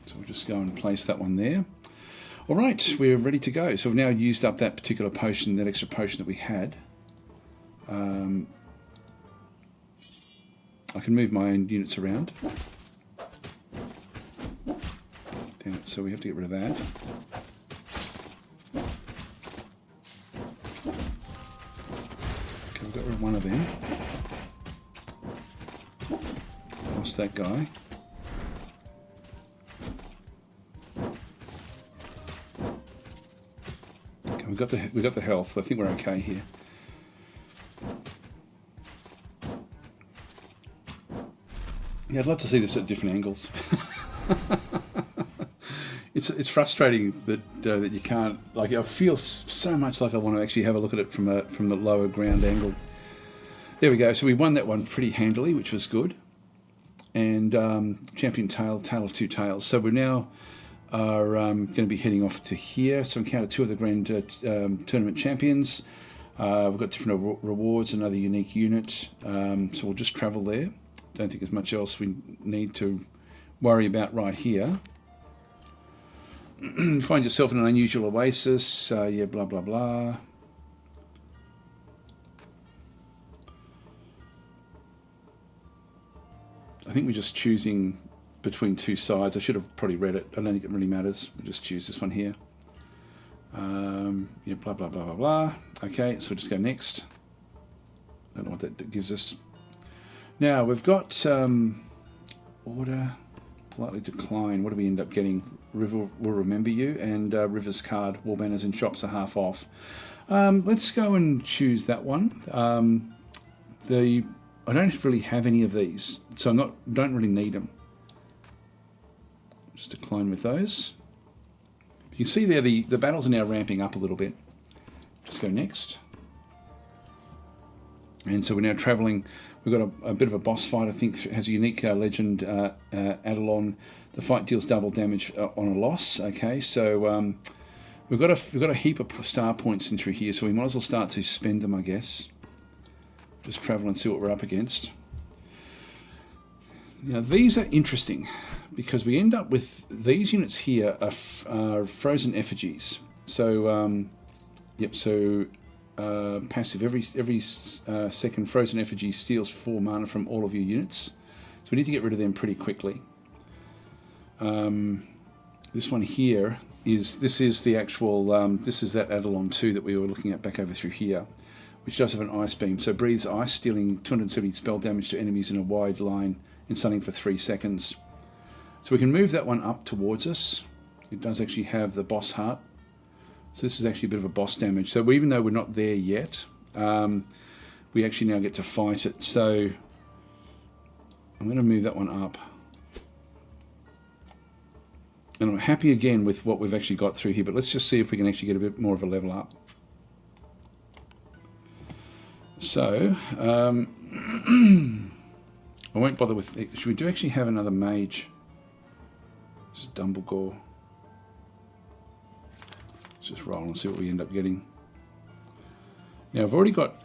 Speaker 1: So we'll just go and place that one there. All right, we're ready to go. So we've now used up that particular potion, that extra potion that we had. I can move my own units around. Damn it, so we have to get rid of that. Okay, we've got rid of one of them. Lost that guy. Okay, we got the health. I think we're okay here. Yeah, I'd love to see this at different angles. it's frustrating that that you can't, like, I feel so much like I want to actually have a look at it from the lower ground angle. There we go. So we won that one pretty handily, which was good. And champion tale of two tails. So we now are going to be heading off to here. So encounter two of the grand tournament champions. We've got different rewards, another unique unit. So we'll just travel there. Don't think there's much else we need to worry about right here. You find yourself in an unusual oasis. Yeah, blah, blah, blah. I think we're just choosing between two sides. I should have probably read it. I don't think it really matters. We'll just choose this one here. Yeah, blah, blah, blah, blah, blah. Okay, so we'll just go next. Don't know what that gives us. Now, we've got order, politely decline. What do we end up getting? River will remember you, and River's card, wall banners and shops are half off. Let's go and choose that one. I don't really have any of these, so don't really need them. Just decline with those. You can see there the battles are now ramping up a little bit. Just go next. And so we're now travelling. We've got a bit of a boss fight. I think it has a unique legend, Adalon. The fight deals double damage on a loss. Okay, so we've got a heap of star points in through here, so we might as well start to spend them, I guess. Just travel and see what we're up against. Now these are interesting because we end up with these units here are frozen effigies. So yep. So passive every second frozen effigy steals 4 mana from all of your units. So we need to get rid of them pretty quickly. This one here is the actual this is that Adalon 2 that we were looking at back over through here, which does have an ice beam. So breathes ice, dealing 270 spell damage to enemies in a wide line and stunning for 3 seconds. So we can move that one up towards us. It does actually have the boss heart. So this is actually a bit of a boss damage. So even though we're not there yet, we actually now get to fight it. So I'm going to move that one up. And I'm happy again with what we've actually got through here, but let's just see if we can actually get a bit more of a level up. So, I won't bother with it. We do actually have another mage. This is Dumbledore. Let's just roll and see what we end up getting. Now, I've already got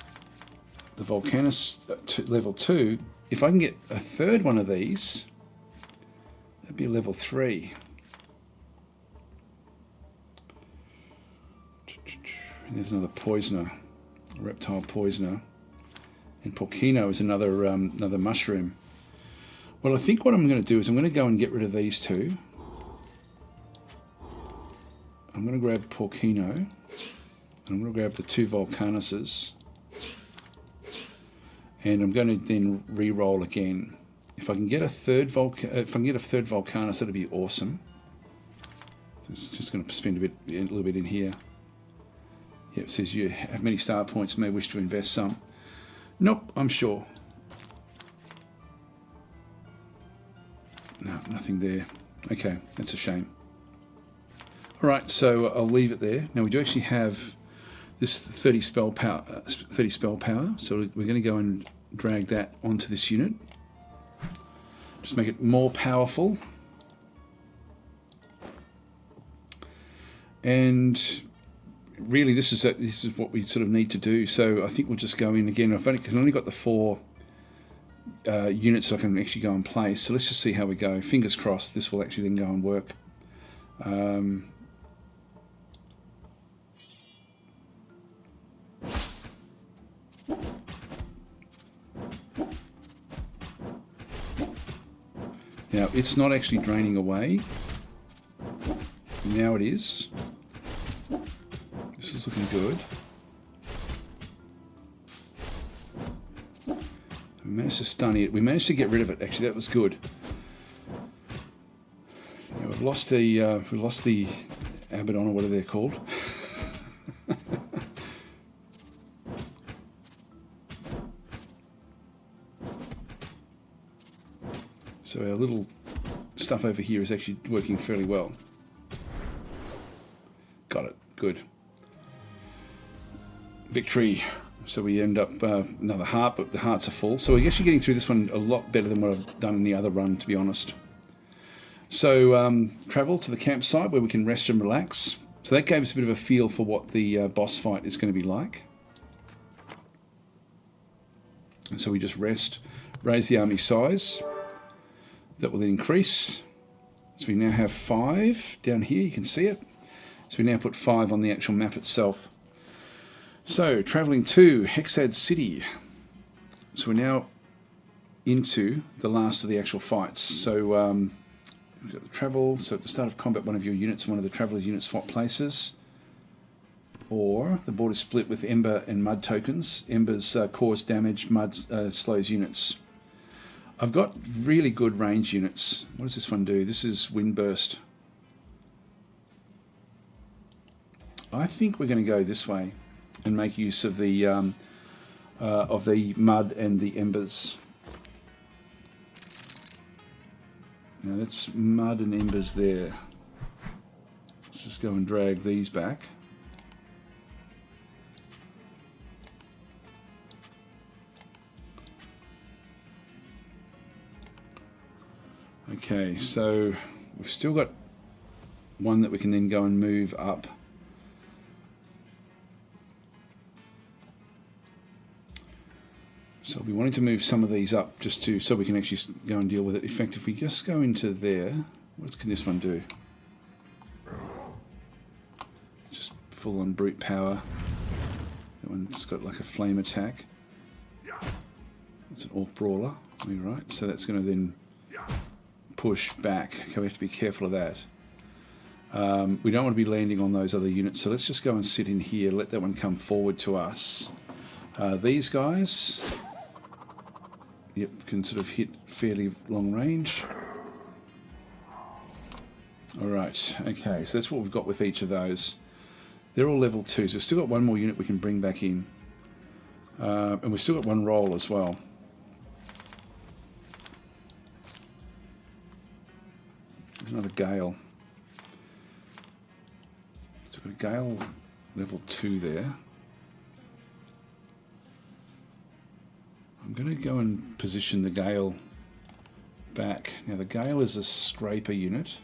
Speaker 1: the Volcanus level 2. If I can get a third one of these, that'd be a level 3. And there's another poisoner. Reptile poisoner, and Porcino is another mushroom. Well, I think what I'm going to do is I'm going to go and get rid of these two. I'm going to grab Porcino, and I'm going to grab the 2 Volcanuses, and I'm going to then re-roll again. If I can get a third Volcanus, that'd be awesome. So it's just going to spend a little bit in here. It says you have many star points, may wish to invest some. Nope, I'm sure. No, nothing there. Okay, that's a shame. All right, so I'll leave it there. Now we do actually have this 30 spell power. So we're going to go and drag that onto this unit. Just make it more powerful. And really, this is what we sort of need to do. So I think we'll just go in again. I've only got the 4 units I can actually go and play. So let's just see how we go. Fingers crossed this will actually then go and work. Now it's not actually draining away. Now it is. This is looking good. We managed to stun it. We managed to get rid of it. Actually, that was good. Now we've lost the Abaddon, or whatever they're called. So our little stuff over here is actually working fairly well. good. Victory. So we end up another heart, but the hearts are full. So we're actually getting through this one a lot better than what I've done in the other run, to be honest. So travel to the campsite where we can rest and relax. So that gave us a bit of a feel for what the boss fight is going to be like. And so we just rest, raise the army size. That will then increase. So we now have 5 down here, you can see it. So we now put 5 on the actual map itself. So, travelling to Hexad City. So we're now into the last of the actual fights. So we've got the travel. So at the start of combat, one of your units, one of the traveller's units swap places. Or the board is split with Ember and Mud tokens. Embers cause damage, Mud slows units. I've got really good range units. What does this one do? This is Windburst. I think we're going to go this way and make use of the Mud and the Embers. Now that's Mud and Embers there. Let's just go and drag these back. Okay, so we've still got one that we can then go and move up. So I'll be wanting to move some of these up just to so we can actually go and deal with it. In fact, if we just go into there, what can this one do? Just full on brute power. That one's got like a flame attack. It's an Orc Brawler. Are you right? So that's going to then push back. Okay, we have to be careful of that. We don't want to be landing on those other units, so let's just go and sit in here, let that one come forward to us. These guys, yep, can sort of hit fairly long range. Alright, okay, so that's what we've got with each of those. They're all level 2, so we've still got one more unit we can bring back in. And we've still got one roll as well. There's another Gale. So we've got a Gale level 2 there. I'm going to go and position the Gale back. Now the Gale is a scraper unit.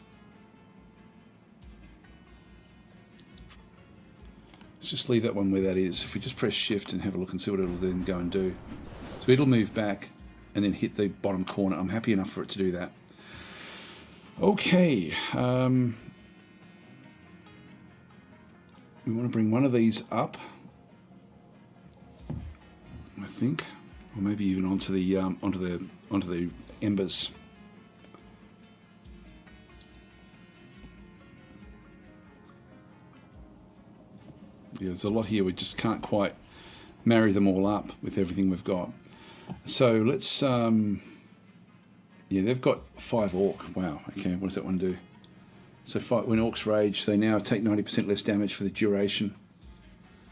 Speaker 1: Let's just leave that one where that is. If we just press shift and have a look and see what it'll then go and do. So it'll move back and then hit the bottom corner. I'm happy enough for it to do that. Okay. We want to bring one of these up, I think, or maybe even onto the embers. Yeah, there's a lot here. We just can't quite marry them all up with everything we've got. So let's. Yeah, they've got 5 Orc. Wow. Okay, what does that one do? So when Orcs rage, they now take 90% less damage for the duration.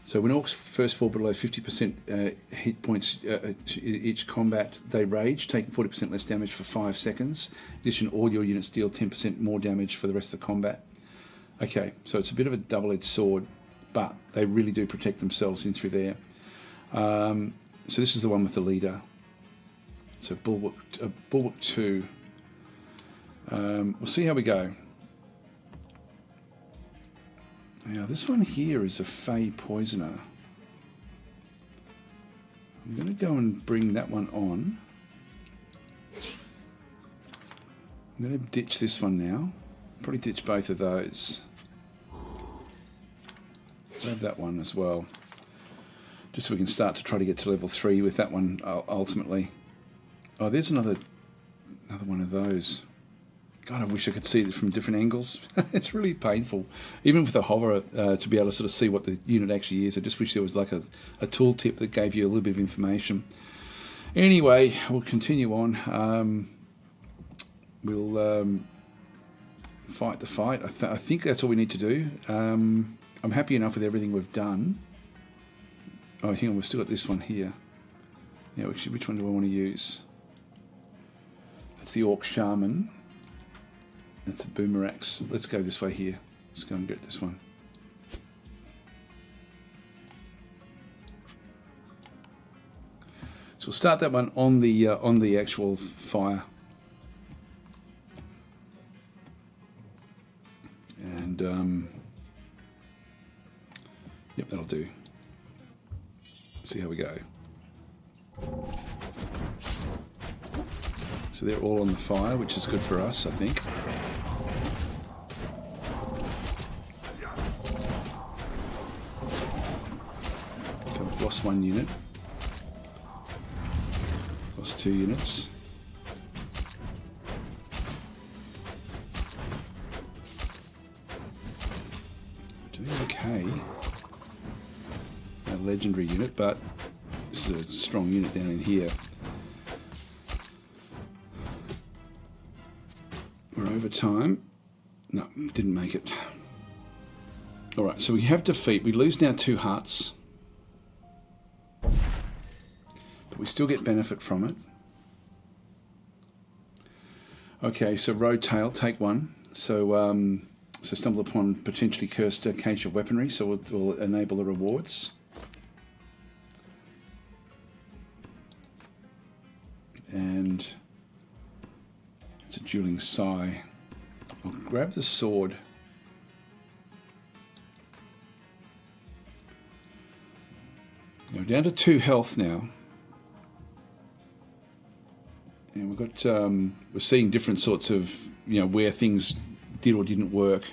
Speaker 1: So when Orcs first fall below 50% hit points each combat, they rage, taking 40% less damage for 5 seconds. In addition, all your units deal 10% more damage for the rest of the combat. Okay, so it's a bit of a double-edged sword, but they really do protect themselves in through there. So this is the one with the leader. So Bulwark 2. We'll see how we go. Now this one here is a Fey Poisoner. I'm going to go and bring that one on. I'm going to ditch this one now. Probably ditch both of those. Grab that one as well. Just so we can start to try to get to level 3 with that one ultimately. Oh, there's another one of those. God, I wish I could see it from different angles. It's really painful. Even with a hover, to be able to sort of see what the unit actually is. I just wish there was like a tooltip that gave you a little bit of information. Anyway, we'll continue on. We'll fight the fight. I think that's all we need to do. I'm happy enough with everything we've done. Oh, hang on, we've still got this one here. Now, actually, which one do I want to use? That's the Orc Shaman. That's a Boomerax. Let's go this way here. Let's go and get this one. So we'll start that one on the actual fire. And yep, that'll do. See how we go. So they're all on the fire, which is good for us, I think. Okay, we've lost one unit. Lost 2 units. Doing okay. A legendary unit, but this is a strong unit down in here. We're over time. No, didn't make it. Alright, so we have defeat. We lose now 2 hearts. But we still get benefit from it. Okay, so Road Tail, take 1. So stumble upon potentially cursed cache of weaponry, so we'll enable the rewards. And it's a dueling sigh. I'll grab the sword. We're down to 2 health now. And we've got we're seeing different sorts of, you know, where things did or didn't work.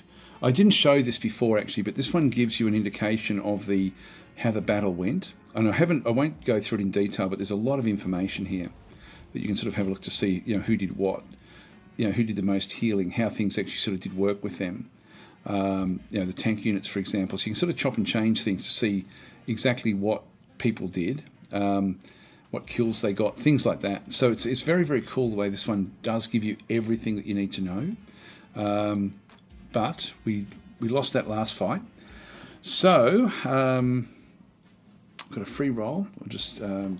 Speaker 1: I didn't show this before actually, but this one gives you an indication of how the battle went. And I won't go through it in detail, but there's a lot of information here that you can sort of have a look to see, you know, who did what, you know, who did the most healing, how things actually sort of did work with them. You know, the tank units, for example. So you can sort of chop and change things to see exactly what people did, what kills they got, things like that. So it's very, very cool the way this one does give you everything that you need to know. But we lost that last fight. So got a free roll. I'll just go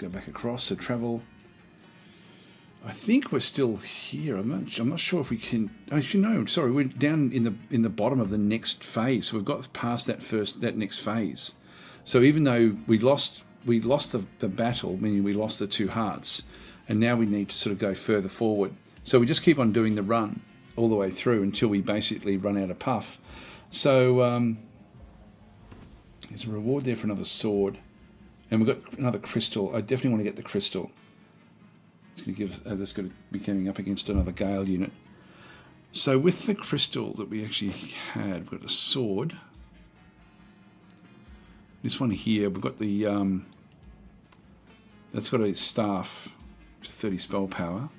Speaker 1: back across. So travel. I think we're still here. I'm not sure if we can. Actually, no. Sorry, we're down in the bottom of the next phase. So we've got past that next phase. So even though we lost the battle, meaning we lost the 2 hearts, and now we need to sort of go further forward. So we just keep on doing the run all the way through until we basically run out of puff. So there's a reward there for another sword, and we've got another crystal. I definitely want to get the crystal. It's going to give us, that's going to be coming up against another Gale unit. So with the crystal that we actually had, we've got a sword. This one here, we've got the that's got a staff, which is 30 spell power.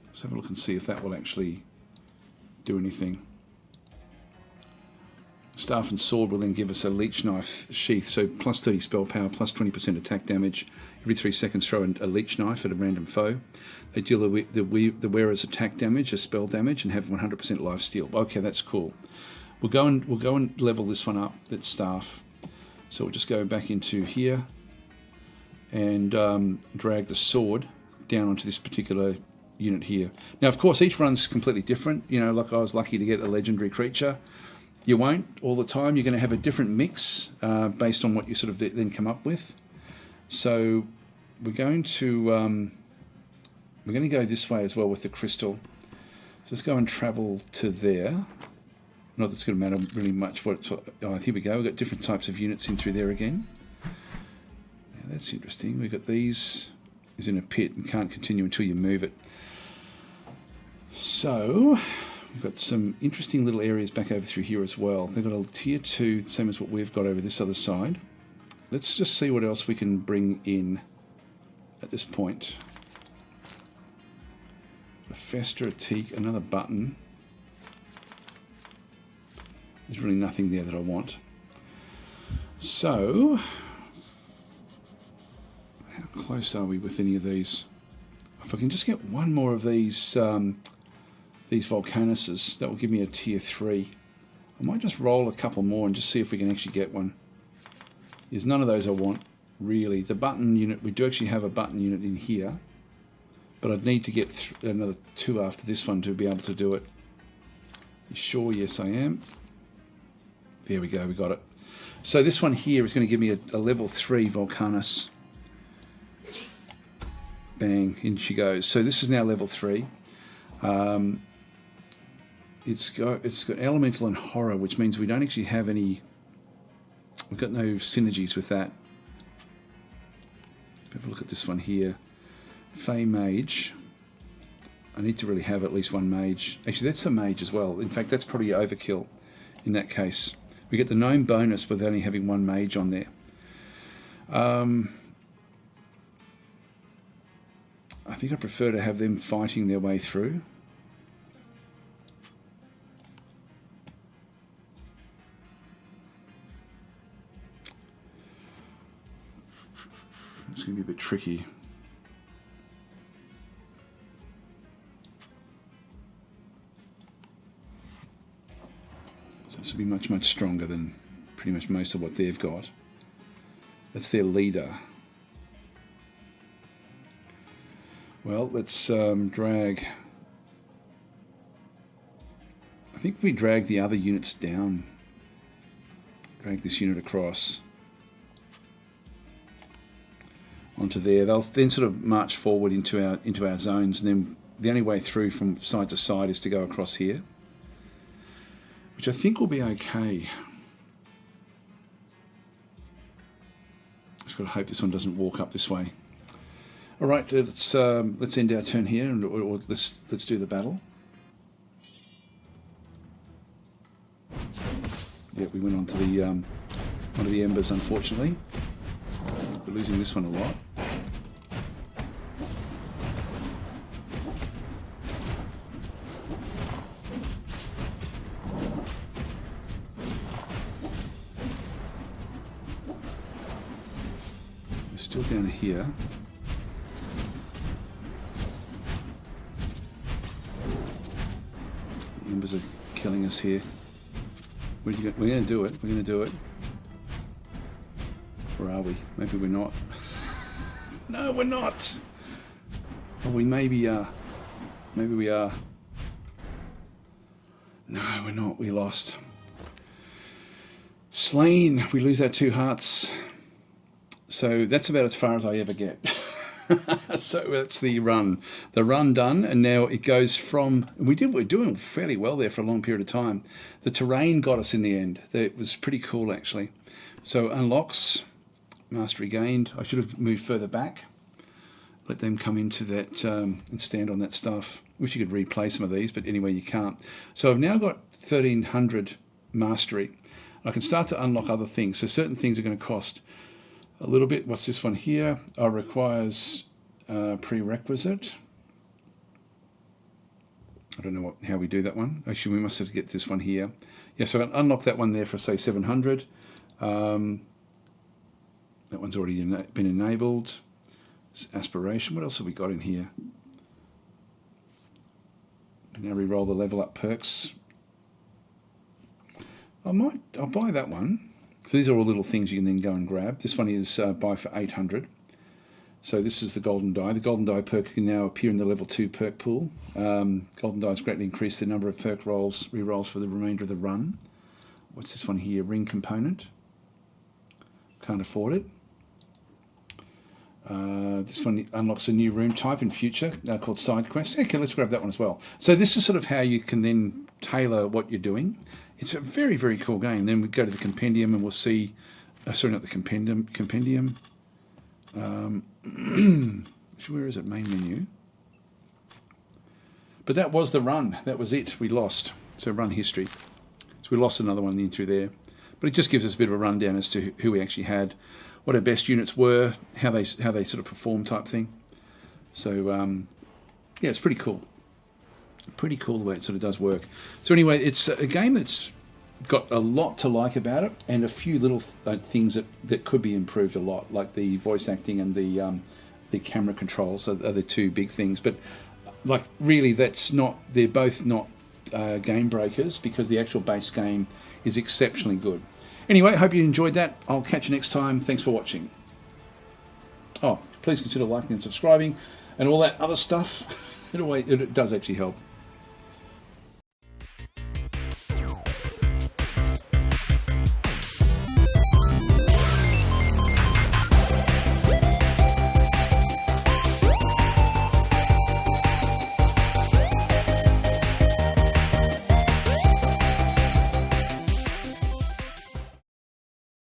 Speaker 1: Let's have a look and see if that will actually do anything. Staff and sword will then give us a leech knife sheath, so plus 30 spell power, plus 20% attack damage. Every 3 seconds throw a leech knife at a random foe. They deal the wearer's attack damage, a spell damage, and have 100% life steal. Okay, that's cool. We'll go and level this one up, that staff. So we'll just go back into here and drag the sword down onto this particular unit here. Now, of course, each run's completely different. You know, like I was lucky to get a legendary creature. You won't all the time. You're going to have a different mix based on what you sort of then come up with. So we're going to go this way as well with the crystal. So let's go and travel to there. Not that it's going to matter really much. Here we go. We've got different types of units in through there again. Yeah, that's interesting. We've got these is in a pit and can't continue until you move it. So we've got some interesting little areas back over through here as well. They've got a tier 2, same as what we've got over this other side. Let's just see what else we can bring in at this point. A Fester, a Teak, another button. There's really nothing there that I want. So, how close are we with any of these? If I can just get one more of these Volcanuses, that will give me a tier 3. I might just roll a couple more and just see if we can actually get one. There's none of those I want, really. The button unit, we do actually have a button unit in here, but I'd need to get another 2 after this one to be able to do it. You sure? Yes, I am. There we go, we got it. So this one here is going to give me a level 3 Volcanus. Bang, in she goes. So this is now level 3. It's got elemental and horror, which means we don't actually have any. We've got no synergies with that. Have a look at this one here. Fey Mage. I need to really have at least one mage. Actually, that's the mage as well. In fact, that's probably overkill in that case. We get the gnome bonus with only having one mage on there. I think I prefer to have them fighting their way through. It's going to be a bit tricky. So this will be much, much stronger than pretty much most of what they've got. That's their leader. Well, let's drag. I think we drag the other units down. Drag this unit across onto there. They'll then sort of march forward into our zones, and then the only way through from side to side is to go across here, which I think will be okay. Just got to hope this one doesn't walk up this way. All right, let's end our turn here, or let's do the battle. Yeah, we went on to the one of the embers, unfortunately. We're losing this one a lot. We're still down here. The embers are killing us here. We're going to do it. We're going to do it. Or are we? Maybe we're not. No, we're not. Or we maybe are. Maybe we are. No, we're not. We lost. Slain. We lose our 2 hearts. So that's about as far as I ever get. So that's the run. The run done, and now it goes from. We're doing fairly well there for a long period of time. The terrain got us in the end. It was pretty cool, actually. So unlocks, mastery gained. I should have moved further back. Let them come into that and stand on that stuff. Wish you could replay some of these, but anyway, you can't. So I've now got 1300 mastery. I can start to unlock other things. So certain things are going to cost a little bit. What's this one here? Requires prerequisite. I don't know how we do that one. Actually, we must have to get this one here. Yeah, so I can unlock that one there for, say, 700. That one's already been enabled. Aspiration. What else have we got in here? Now re-roll the level up perks. I'll buy that one. So these are all little things you can then go and grab. This one is buy for 800. So this is the golden die. The golden die perk can now appear in the level 2 perk pool. Golden dies greatly increase the number of perk re-rolls for the remainder of the run. What's this one here? Ring component. Can't afford it. This one unlocks a new room type in future called side quests. Okay, let's grab that one as well. So this is sort of how you can then tailor what you're doing. It's a very, very cool game. Then we go to the compendium and we'll see. Sorry, not the compendium. Where is it? Main menu. But that was the run. That was it. We lost. So run history. So we lost another one in through there. But it just gives us a bit of a rundown as to who we actually had, what our best units were, how they sort of perform type thing. So yeah, it's pretty cool. Pretty cool the way it sort of does work. So anyway, it's a game that's got a lot to like about it, and a few little things that could be improved a lot, like the voice acting and the camera controls are the 2 big things. But like really, they're both not game breakers, because the actual base game is exceptionally good. Anyway, I hope you enjoyed that. I'll catch you next time. Thanks for watching. Oh, please consider liking and subscribing and all that other stuff. It does actually help.